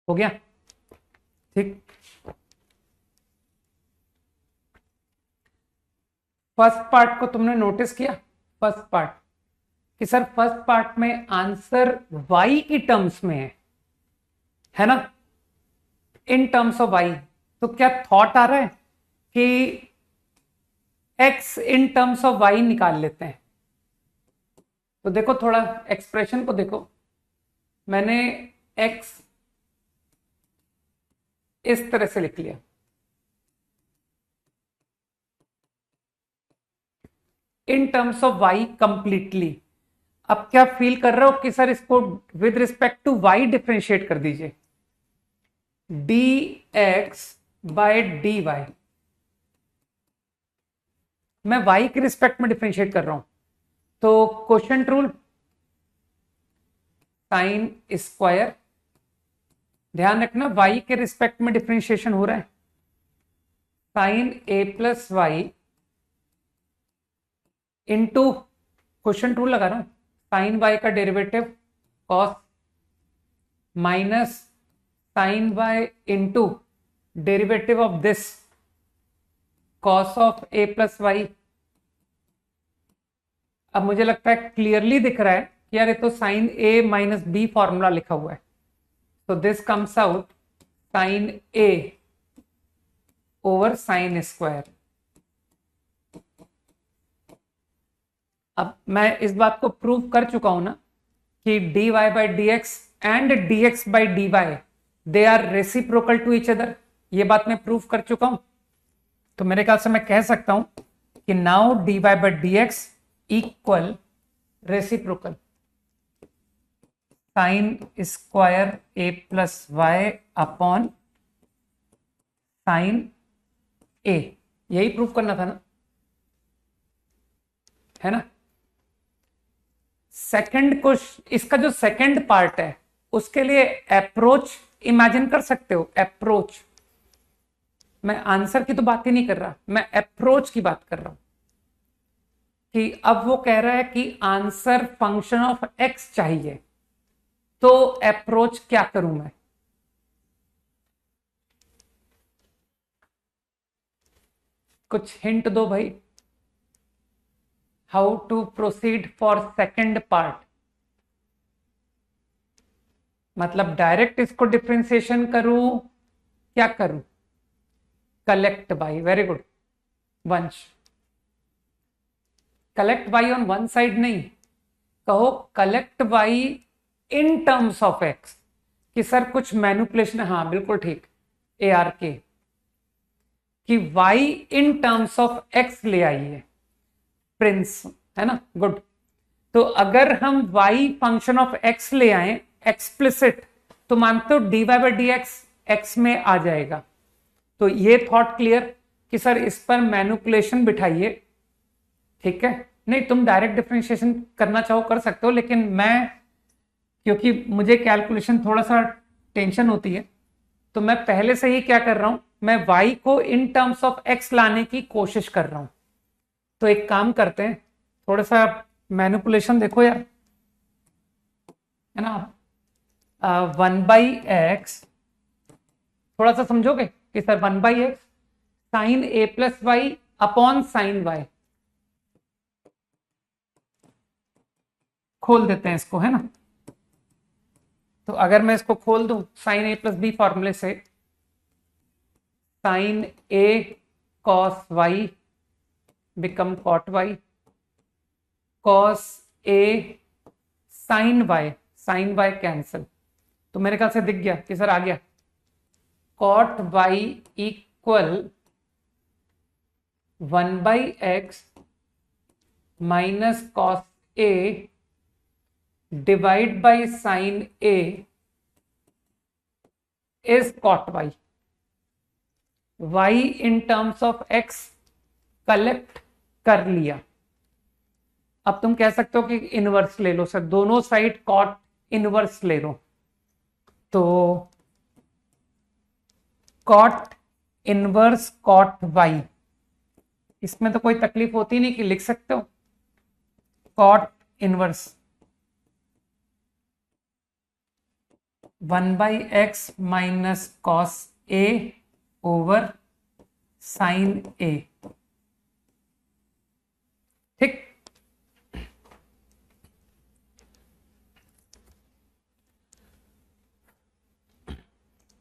हो गया? ठीक। फर्स्ट पार्ट को तुमने नोटिस किया? फर्स्ट पार्ट कि सर फर्स्ट पार्ट में आंसर y की टर्म्स में है ना, इन टर्म्स ऑफ y। तो क्या थॉट आ रहा है कि x in terms of y निकाल लेते हैं? तो देखो थोड़ा एक्सप्रेशन को देखो, मैंने x इस तरह से लिख लिया, in terms of y completely. अब क्या फील कर रहे हो कि सर इसको with respect to y differentiate कर दीजिए, dx बाय dy। मैं y के रिस्पेक्ट में डिफरेंशिएट कर रहा हूं, तो क्वोशिएंट रूल, साइन स्क्वायर, ध्यान रखना y के रिस्पेक्ट में डिफरेंशिएशन हो रहा है, sine a plus Y into, quotient rule लगा रहा हूं, साइन y का derivative cos minus sine y into derivative of this cos of a plus Y. अब मुझे लगता है क्लियरली दिख रहा है कि यार ये तो sine a minus B formula लिखा हुआ है, तो this comes out sine a over sine square. अब मैं इस बात को प्रूव कर चुका हूं ना कि dy by D X and dx by D Y they are reciprocal to each other, ये बात मैं प्रूव कर चुका हूं। तो मेरे ख्याल से मैं कह सकता हूं कि now dy by D X equal reciprocal sine square a plus Y upon sine a, यही प्रूव करना था ना, है ना। सेकंड क्वेश्चन, इसका जो सेकंड पार्ट है उसके लिए अप्रोच इमेजिन कर सकते हो, अप्रोच। मैं आंसर की तो बात ही नहीं कर रहा, मैं अप्रोच की बात कर रहा हूं कि अब वो कह रहा है कि आंसर फंक्शन ऑफ x चाहिए, तो अप्रोच क्या करूं मैं? कुछ हिंट दो भाई, how to proceed for second part. मतलब डायरेक्ट इसको डिफरेंशिएशन करूं, क्या करूं? Collect Y, very good Vansh, collect Y on one side नहीं, कहो collect Y in terms of X, कि सर कुछ मैनिपुलेशन, हाँ बिल्कुल ठीक, AR के, कि y in terms of x ले आइए, प्रिंस, है ना, गुड। तो अगर हम y फंक्शन ऑफ x ले आए एक्सप्लिसिट, तो मानते हो dy by D x x में आ जाएगा। तो ये थॉट क्लियर कि सर इस पर मैनिपुलेशन बिठाइए, ठीक है। नहीं, तुम डायरेक्ट डिफरेंशिएशन करना चाहो कर सकते हो, लेकिन मैं, क्योंकि मुझे कैलकुलेशन थोड़ा सा टेंशन होती है, तो मैं पहले से ही क्या कर रहा हूं, मैं y को इन टर्म्स ऑफ x लाने की कोशिश कर रहा हूं। तो एक काम करते हैं, थोड़ा सा मैनिपुलेशन देखो यार, है ना, 1/x, थोड़ा सा समझोगे कि sir 1/x sine a plus Y upon sine y, खोल देते हैं इसको, है ना। तो अगर मैं इसको खोल दूं साइन a प्लस बी फॉर्मूले से, sine a cos y become cot y, cos a sine y cancel, तो मेरे ख्याल से दिख गया कि सर आ गया, cot y equal 1/x minus cos a divide by sine a is cot y। y in terms of x collect कर लिया। अब तुम कह सकते हो कि इनवर्स ले लो सर, दोनों साइड कॉट इनवर्स ले लो, तो कॉट इनवर्स कॉट y, इसमें तो कोई तकलीफ होती नहीं कि लिख सकते हो cot inverse, 1/x minus cos A over sine A. ठीक,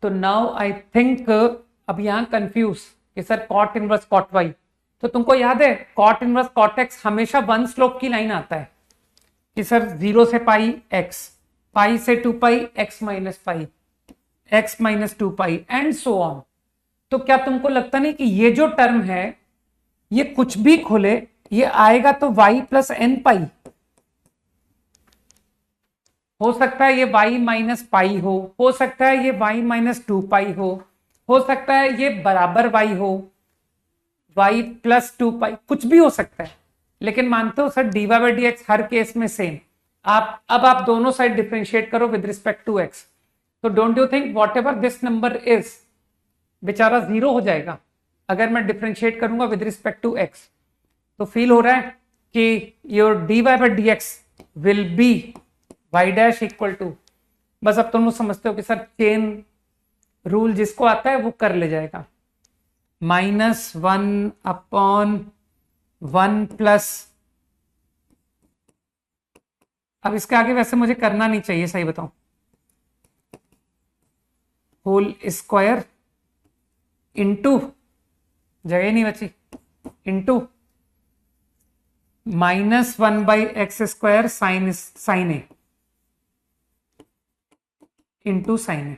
तो नाउ आई थिंक अब यहां कंफ्यूज कि sir cot inverse cot Y, तो तुमको याद है कॉट इनवर्स कॉट एक्स हमेशा वन स्लोप की लाइन आता है कि सर 0 से पाई एक्स, पाई से 2 pi X minus pi, X minus 2 pi and so on. तो क्या तुमको लगता नहीं कि ये जो टर्म है ये कुछ भी खोले ये आएगा तो y प्लस एन पाई, हो सकता है ये y माइनस पाई हो सकता है ये y माइनस 2 पाई हो सकता है ये बराबर y हो, y प्लस 2 पाई, कुछ भी हो सकता है। लेकिन मानते हो sir dy by D X हर केस में सेम। आप दोनों साइड डिफरेंशिएट करो विद रिस्पेक्ट टू x, तो don't you think whatever this number is बेचारा जीरो हो जाएगा अगर मैं डिफरेंशिएट करूंगा विद रिस्पेक्ट टू x। तो फील हो रहा है कि your dy by D X will be y dash equal to, बस अब तुम लोग समझते हो कि सर चेन रूल जिसको आता है वो कर ले जाएगा, -1/1 प्लस, अब इसके आगे वैसे मुझे करना नहीं चाहिए सही बताऊं, होल स्क्वायर इंटू, जगह नहीं बची, इंटू -1/x² साइन ए इंटू साइन ए।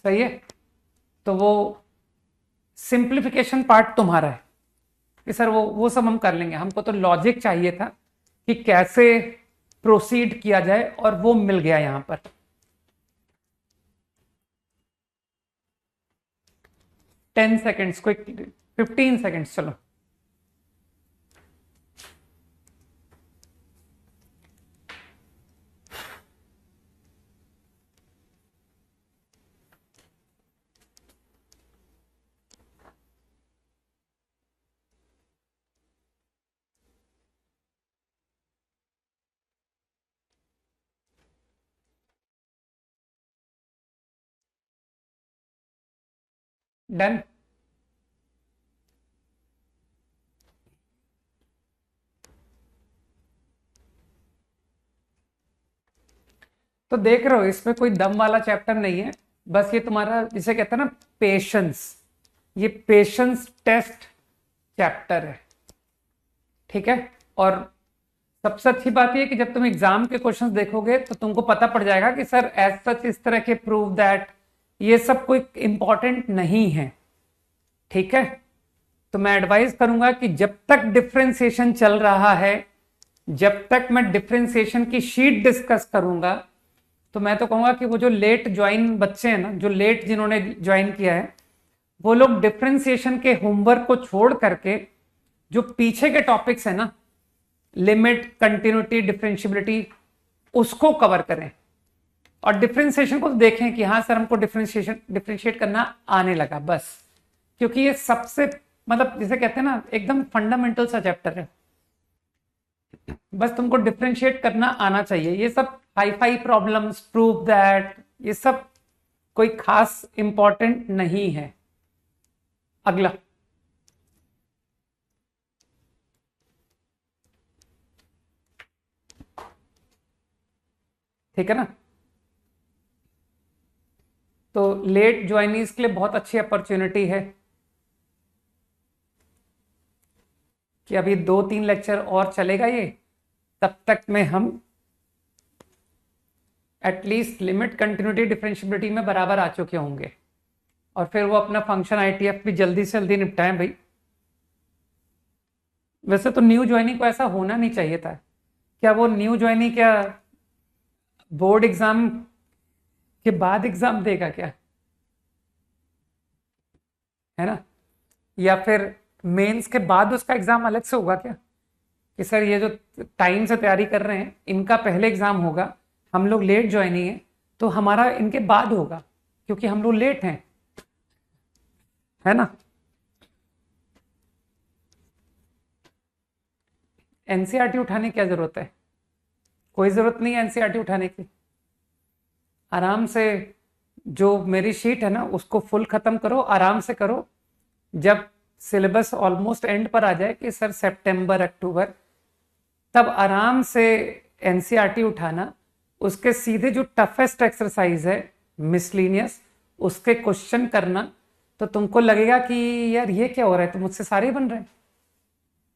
सही है, तो वो सिंप्लीफिकेशन पार्ट तुम्हारा है कि सर वो सब हम कर लेंगे, हमको तो लॉजिक चाहिए था कि कैसे प्रोसीड किया जाए और वो मिल गया यहां पर। टेन सेकेंड्स, क्विक 15 सेकेंड्स, चलो। डन। तो देख रहे हो इसमें कोई दम वाला चैप्टर नहीं है, बस ये तुम्हारा जिसे कहते हैं ना पेशेंस, ये पेशेंस टेस्ट चैप्टर है। ठीक है, और सबसे अच्छी बात यह कि जब तुम एग्जाम के क्वेश्चंस देखोगे तो तुमको पता पड़ जाएगा कि सर एज सच इस तरह के प्रूव दैट ये सब कोई इंपॉर्टेंट नहीं है। ठीक है, तो मैं एडवाइस करूंगा कि जब तक डिफरेंशिएशन चल रहा है, जब तक मैं डिफरेंशिएशन की शीट डिस्कस करूंगा, तो मैं तो कहूंगा कि वो जो लेट ज्वाइन बच्चे हैं ना, जो लेट जिन्होंने ज्वाइन किया है, वो लोग डिफरेंशिएशन के होमवर्क को छोड़ करके जो पीछे के टॉपिक्स है ना, लिमिट, कंटिन्यूटी, डिफरेंशियबिलिटी, उसको कवर करें और डिफरेंशिएशन को देखें कि हाँ सर हमको डिफरेंशिएट करना आने लगा, बस। क्योंकि ये सबसे मतलब जिसे कहते हैं ना एकदम फंडामेंटल सा चैप्टर है, बस तुमको डिफरेंशिएट करना आना चाहिए। ये सब hi fi problems, prove that, ये सब कोई खास इंपॉर्टेंट नहीं है। अगला, ठीक है ना। तो लेट ज्वाइनीज के लिए बहुत अच्छी अपॉर्चुनिटी है कि अभी 2-3 लेक्चर और चलेगा ये, तब तक में हम एटलीस्ट लिमिट, कंटिन्यूटी, डिफरेंशियबिलिटी में बराबर आ चुके होंगे और फिर वो अपना फंक्शन आईटीएफ भी जल्दी से जल्दी निपटाएं भाई। वैसे तो न्यू ज्वाइनिंग को ऐसा होना नहीं चाहिए था। क्या वो न्यू ज्वाइनिंग क्या बोर्ड एग्जाम के बाद एग्जाम देगा क्या, है ना? या फिर मेंस के बाद उसका एग्जाम अलग से होगा क्या कि सर ये जो टाइम से तैयारी कर रहे हैं इनका पहले एग्जाम होगा, हम लोग लेट ज्वाइनिंग है तो हमारा इनके बाद होगा क्योंकि हम लोग लेट हैं, है ना? एनसीईआरटी उठाने की क्या जरूरत है? कोई जरूरत नहीं है एनसीईआरटी उठाने की। आराम से जो मेरी शीट है ना उसको फुल खत्म करो, आराम से करो। जब सिलेबस ऑलमोस्ट एंड पर आ जाए कि सर सितंबर अक्टूबर, तब आराम से एनसीईआरटी उठाना, उसके सीधे जो टफेस्ट एक्सरसाइज है मिसलिनियस, उसके क्वेश्चन करना, तो तुमको लगेगा कि यार ये क्या हो रहा है, तो मुझसे सारे ही बन रहे हैं।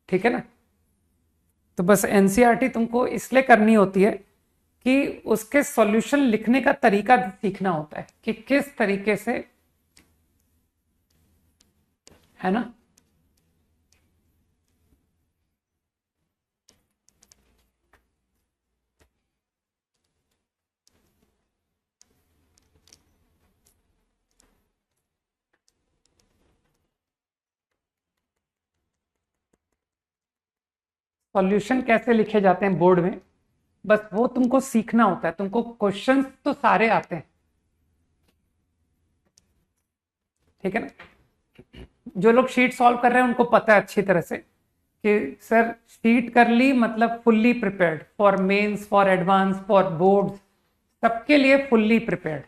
ठीक है ना? तो बस एनसीईआरटी तुमको इसलिए करनी होती है कि उसके सॉल्यूशन लिखने का तरीका सीखना होता है कि किस तरीके से, है ना। सॉल्यूशन कैसे लिखे जाते हैं बोर्ड में, बस वो तुमको सीखना होता है। तुमको क्वेश्चंस तो सारे आते हैं, ठीक है ना। जो लोग शीट सॉल्व कर रहे हैं उनको पता है अच्छी तरह से कि सर शीट कर ली मतलब fully prepared for mains, for advance, for boards, सबके लिए फुल्ली प्रिपेयर्ड।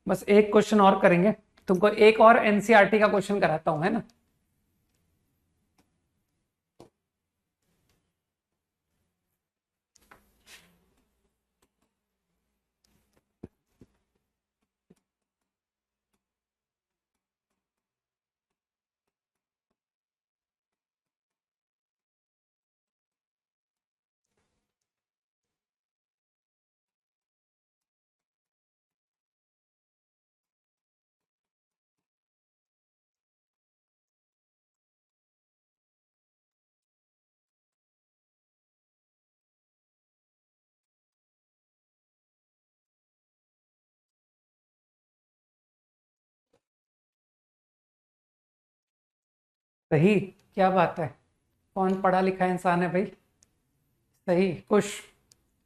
बस एक क्वेश्चन और करेंगे, तुमको एक और एनसीईआरटी का क्वेश्चन कराता हूं, है ना। सही, क्या बात है, कौन पढ़ा लिखा इंसान है भाई। सही, खुश,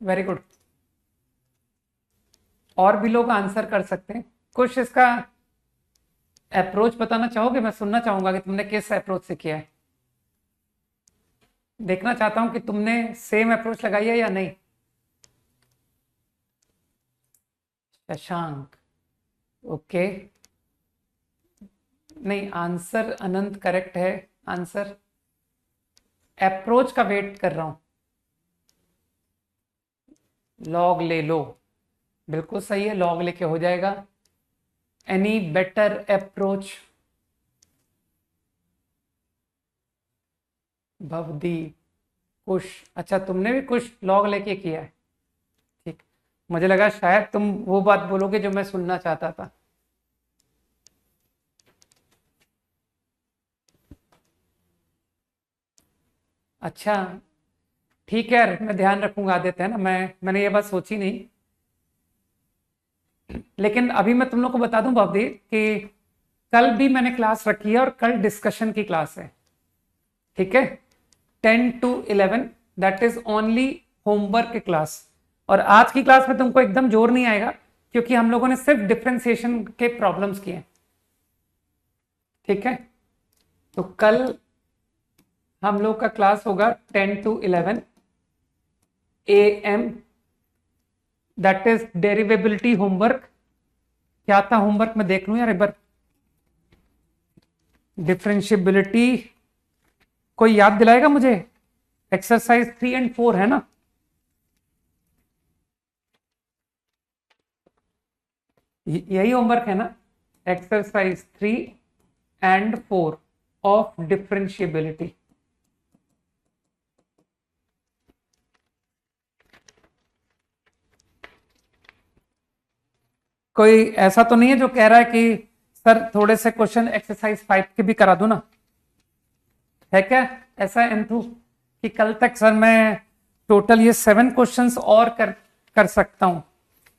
वेरी गुड। और भी लोग आंसर कर सकते हैं। कुछ इसका अप्रोच बताना चाहोगे? मैं सुनना चाहूंगा कि तुमने किस अप्रोच से किया है। देखना चाहता हूं कि तुमने सेम अप्रोच लगाई है या नहीं। शशांक, ओके। नहीं, आंसर अनंत करेक्ट है। आंसर अप्रोच का वेट कर रहा हूं। लॉग ले लो, बिल्कुल सही है, लॉग लेके हो जाएगा। Any better approach? भवदी, कुछ, अच्छा तुमने भी कुछ लॉग लेके किया है, ठीक। मुझे लगा शायद तुम वो बात बोलोगे जो मैं सुनना चाहता था। अच्छा, ठीक है, मैं ध्यान रखूंगा। आदित्य, है ना, मैंने ये बात सोची नहीं। लेकिन अभी मैं तुम लोग को बता दूं भवदी कि कल भी मैंने क्लास रखी है और कल डिस्कशन की क्लास है, ठीक है। 10 to 11, that is only homework की क्लास। और आज की क्लास में तुमको एकदम जोर नहीं आएगा क्योंकि हम लोगों ने सिर्फ डिफरेंशिएशन के प्रॉब्लम्स किए, ठीक है। तो कल हम लोग का क्लास होगा 10 to 11 AM, that is derivability homework. क्या था होमवर्क में देख लूं यार एक बार। डिफरेंशियबिलिटी, कोई याद दिलाएगा मुझे? एक्सरसाइज 3 and 4 है ना। यही होमवर्क है ना, एक्सरसाइज 3 and 4 ऑफ डिफरेंशियबिलिटी। कोई ऐसा तो नहीं है जो कह रहा है कि सर थोड़े से क्वेश्चन एक्सरसाइज 5 के भी करा दूं ना? है क्या ऐसा एंथू कि कल तक सर मैं टोटल ये 7 क्वेश्चंस और कर सकता हूं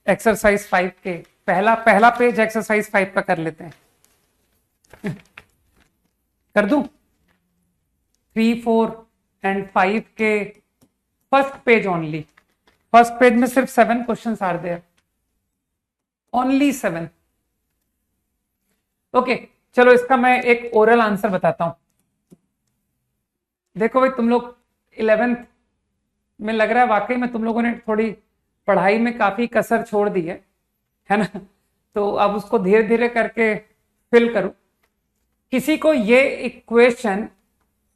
एक्सरसाइज 5 के। पहला पहला पेज एक्सरसाइज 5 का कर लेते हैं। कर दूं 3, 4 and 5 के first page only. First page में सिर्फ 7 questions are there, only 7। Okay चलो इसका मैं एक ओरल आंसर बताता हूं। देखो भाई तुम लोग 11th में लग रहा है वाकई में तुम लोगों ने थोड़ी पढ़ाई में काफी कसर छोड़ दी है ना। तो अब उसको धीरे धीरे करके फिल करो। किसी को ये इक्वेशन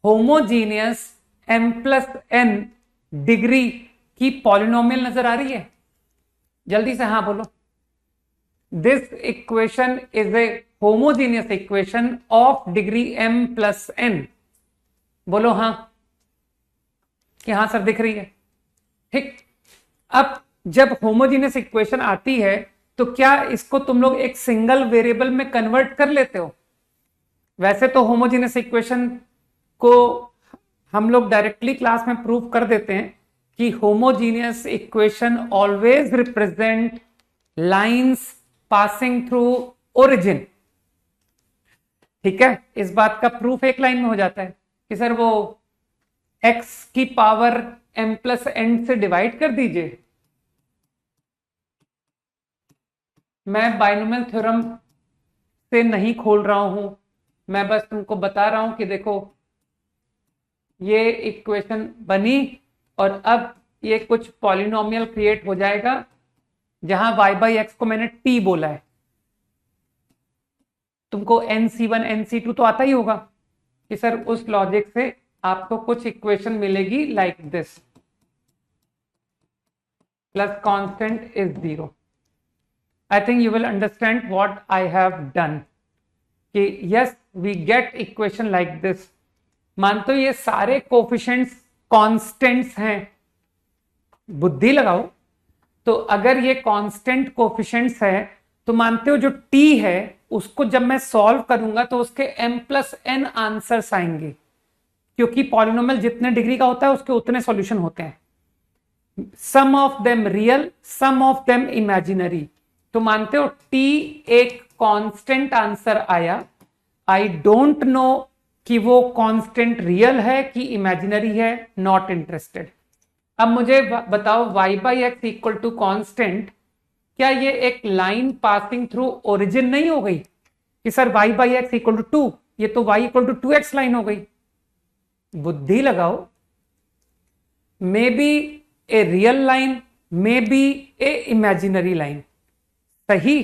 होमोजीनियस m+n डिग्री की पॉलिनोमियल नजर आ रही है? जल्दी से हाँ बोलो। This equation is a homogeneous equation of degree m+n। बोलो हाँ कि हाँ सर दिख रही है। ठीक, अब जब होमोजीनियस इक्वेशन आती है तो क्या इसको तुम लोग एक सिंगल वेरिएबल में कन्वर्ट कर लेते हो? वैसे तो होमोजीनियस इक्वेशन को हम लोग डायरेक्टली क्लास में प्रूव कर देते हैं कि homogeneous equation always represent lines passing through origin. ठीक है, इस बात का प्रूफ एक लाइन में हो जाता है कि सर वो x की पावर m+n से डिवाइड कर दीजिए। मैं बाइनोमियल थ्योरम से नहीं खोल रहा हूं, मैं बस तुमको बता रहा हूं कि देखो ये इक्वेशन बनी और अब ये कुछ पॉलिनोमियल क्रिएट हो जाएगा जहां y/x को मैंने t बोला है। तुमको nc1 nc2 तो आता ही होगा कि सर उस लॉजिक से आपको कुछ इक्वेशन मिलेगी like this, plus constant is 0। I think you will understand what I have done कि yes we get equation like this। मानते हो ये सारे कोफिशिएंट्स कांस्टेंट्स हैं, बुद्धि लगाओ। तो अगर ये कांस्टेंट कोफिशिएंट्स है तो मानते हो जो t है उसको जब मैं सॉल्व करूंगा तो उसके m+n आंसर्स आएंगे, क्योंकि पॉलिनोमियल जितने डिग्री का होता है उसके उतने सॉल्यूशन होते हैं। Some of them real, some of them imaginary. तो मानते हो t एक कांस्टेंट आंसर आया। आई डोंट नो कि वो कांस्टेंट रियल है कि इमेजिनरी है, नॉट इंटरेस्टेड। अब मुझे बताओ y/x इक्वल टू कांस्टेंट, क्या ये एक लाइन पासिंग थ्रू ओरिजिन नहीं हो गई कि सर y/x इक्वल टू 2, ये तो y equal to 2x line हो गई। बुद्धि लगाओ, may be a real line, may be A imaginary line. सही?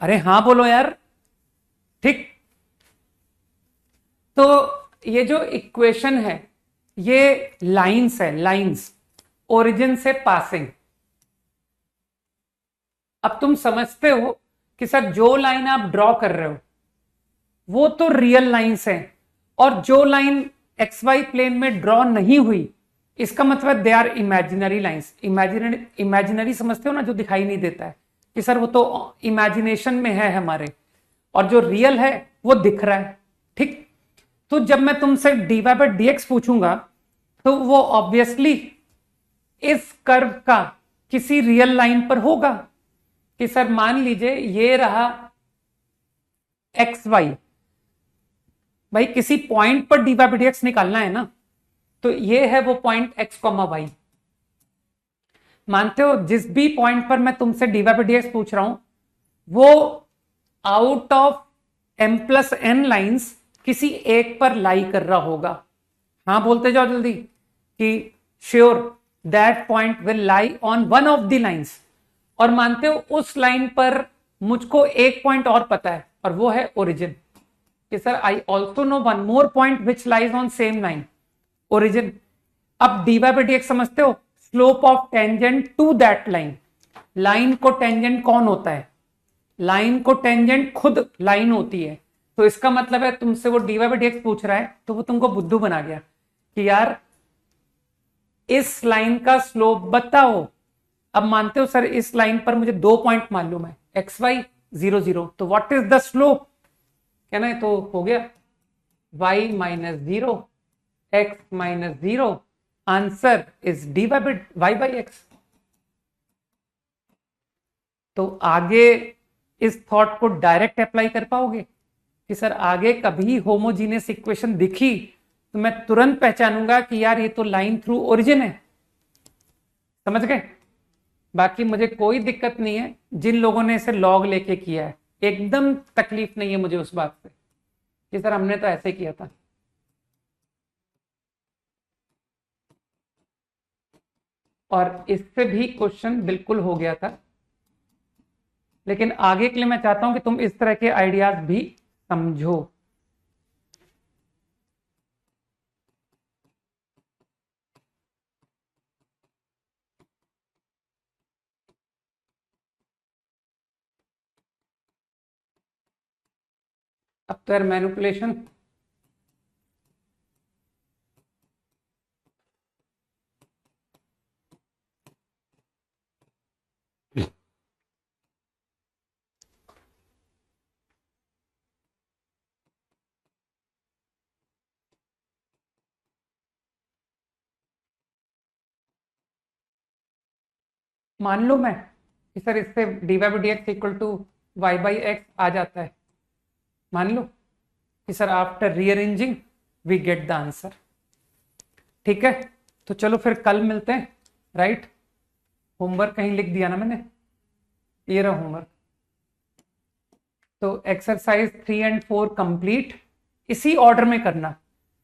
अरे हां बोलो यार। ठीक, तो ये जो इक्वेशन है ये लाइंस है, लाइंस ओरिजिन से पासिंग। अब तुम समझते हो कि सर जो लाइन आप ड्रॉ कर रहे हो वो तो रियल लाइंस हैं, और जो लाइन XY प्लेन में ड्रॉ नहीं हुई इसका मतलब they are imaginary lines. Imaginary समझते हो ना, जो दिखाई नहीं देता है कि सर वो तो इमेजिनेशन में है हमारे, और जो रियल है वो दिख रहा है। ठीक, तो जब मैं तुमसे dy/dx पूछूंगा तो वो ऑब्वियसली इस कर्व का किसी रियल लाइन पर होगा कि सर मान लीजिए ये रहा XY। भाई किसी पॉइंट पर dy/dx निकालना है ना, तो ये है वो पॉइंट x, y। मानते हो जिस भी पॉइंट पर मैं तुमसे dy/dx पूछ रहा हूं वो आउट ऑफ m+n लाइंस किसी एक पर लाई कर रहा होगा। हाँ बोलते जाओ जल्दी कि sure that point will lie on one of the lines. और मानते हो उस लाइन पर मुझको एक पॉइंट और पता है और वो है ओरिजिन, कि sir I also know one more point which lies on same line, origin. अब dy/dx समझते हो, slope of tangent to that line. Line को टेंजेंट कौन होता है? लाइन को टेंजेंट खुद लाइन होती है। तो इसका मतलब है तुमसे वो dy/dx पूछ रहा है तो वो तुमको बुद्धू बना गया कि यार इस लाइन का स्लोप बताओ। अब मानते हो सर इस लाइन पर मुझे 2 पॉइंट मालूम है, XY 0 0, तो व्हाट इज द स्लोप? कहना है तो हो गया y-0 x-0, answer is y/x। तो आगे इस थॉट को डायरेक्ट अप्लाई कर पाओगे कि सर आगे कभी होमोजीनियस इक्वेशन दिखी तो मैं तुरंत पहचानूंगा कि यार ये तो लाइन थ्रू ओरिजिन है। समझ गए? बाकी मुझे कोई दिक्कत नहीं है जिन लोगों ने इसे लॉग लेके किया है, एकदम तकलीफ नहीं है मुझे उस बात से कि सर हमने तो ऐसे किया था। और इससे भी क्वेश्चन बिल्कुल हो गया था, लेकिन आगे के लिए मैं चाहता हूं कि तुम इस तरह के आइडियाज भी समझो। अब तो यार मैनिपुलेशन मान लो मैं कि सर इससे dy by dx equal to y by x आ जाता है, मान लो कि sir after rearranging we get the answer. ठीक है, तो चलो फिर कल मिलते हैं। राइट, होमवर्क कहीं लिख दिया ना मैंने, ये रहा होमवर्क। तो एक्सरसाइज 3 एंड 4 कंप्लीट, इसी ऑर्डर में करना।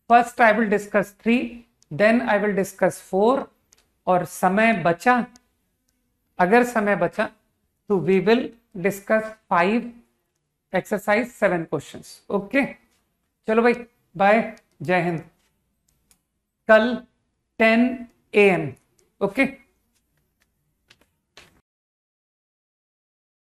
First I will discuss 3, then I will discuss 4, और समय बचा, अगर समय बचा तो we will discuss 5 exercise 7 questions. Okay, चलो भाई, बाय, जय हिंद। कल 10 AM। ओके।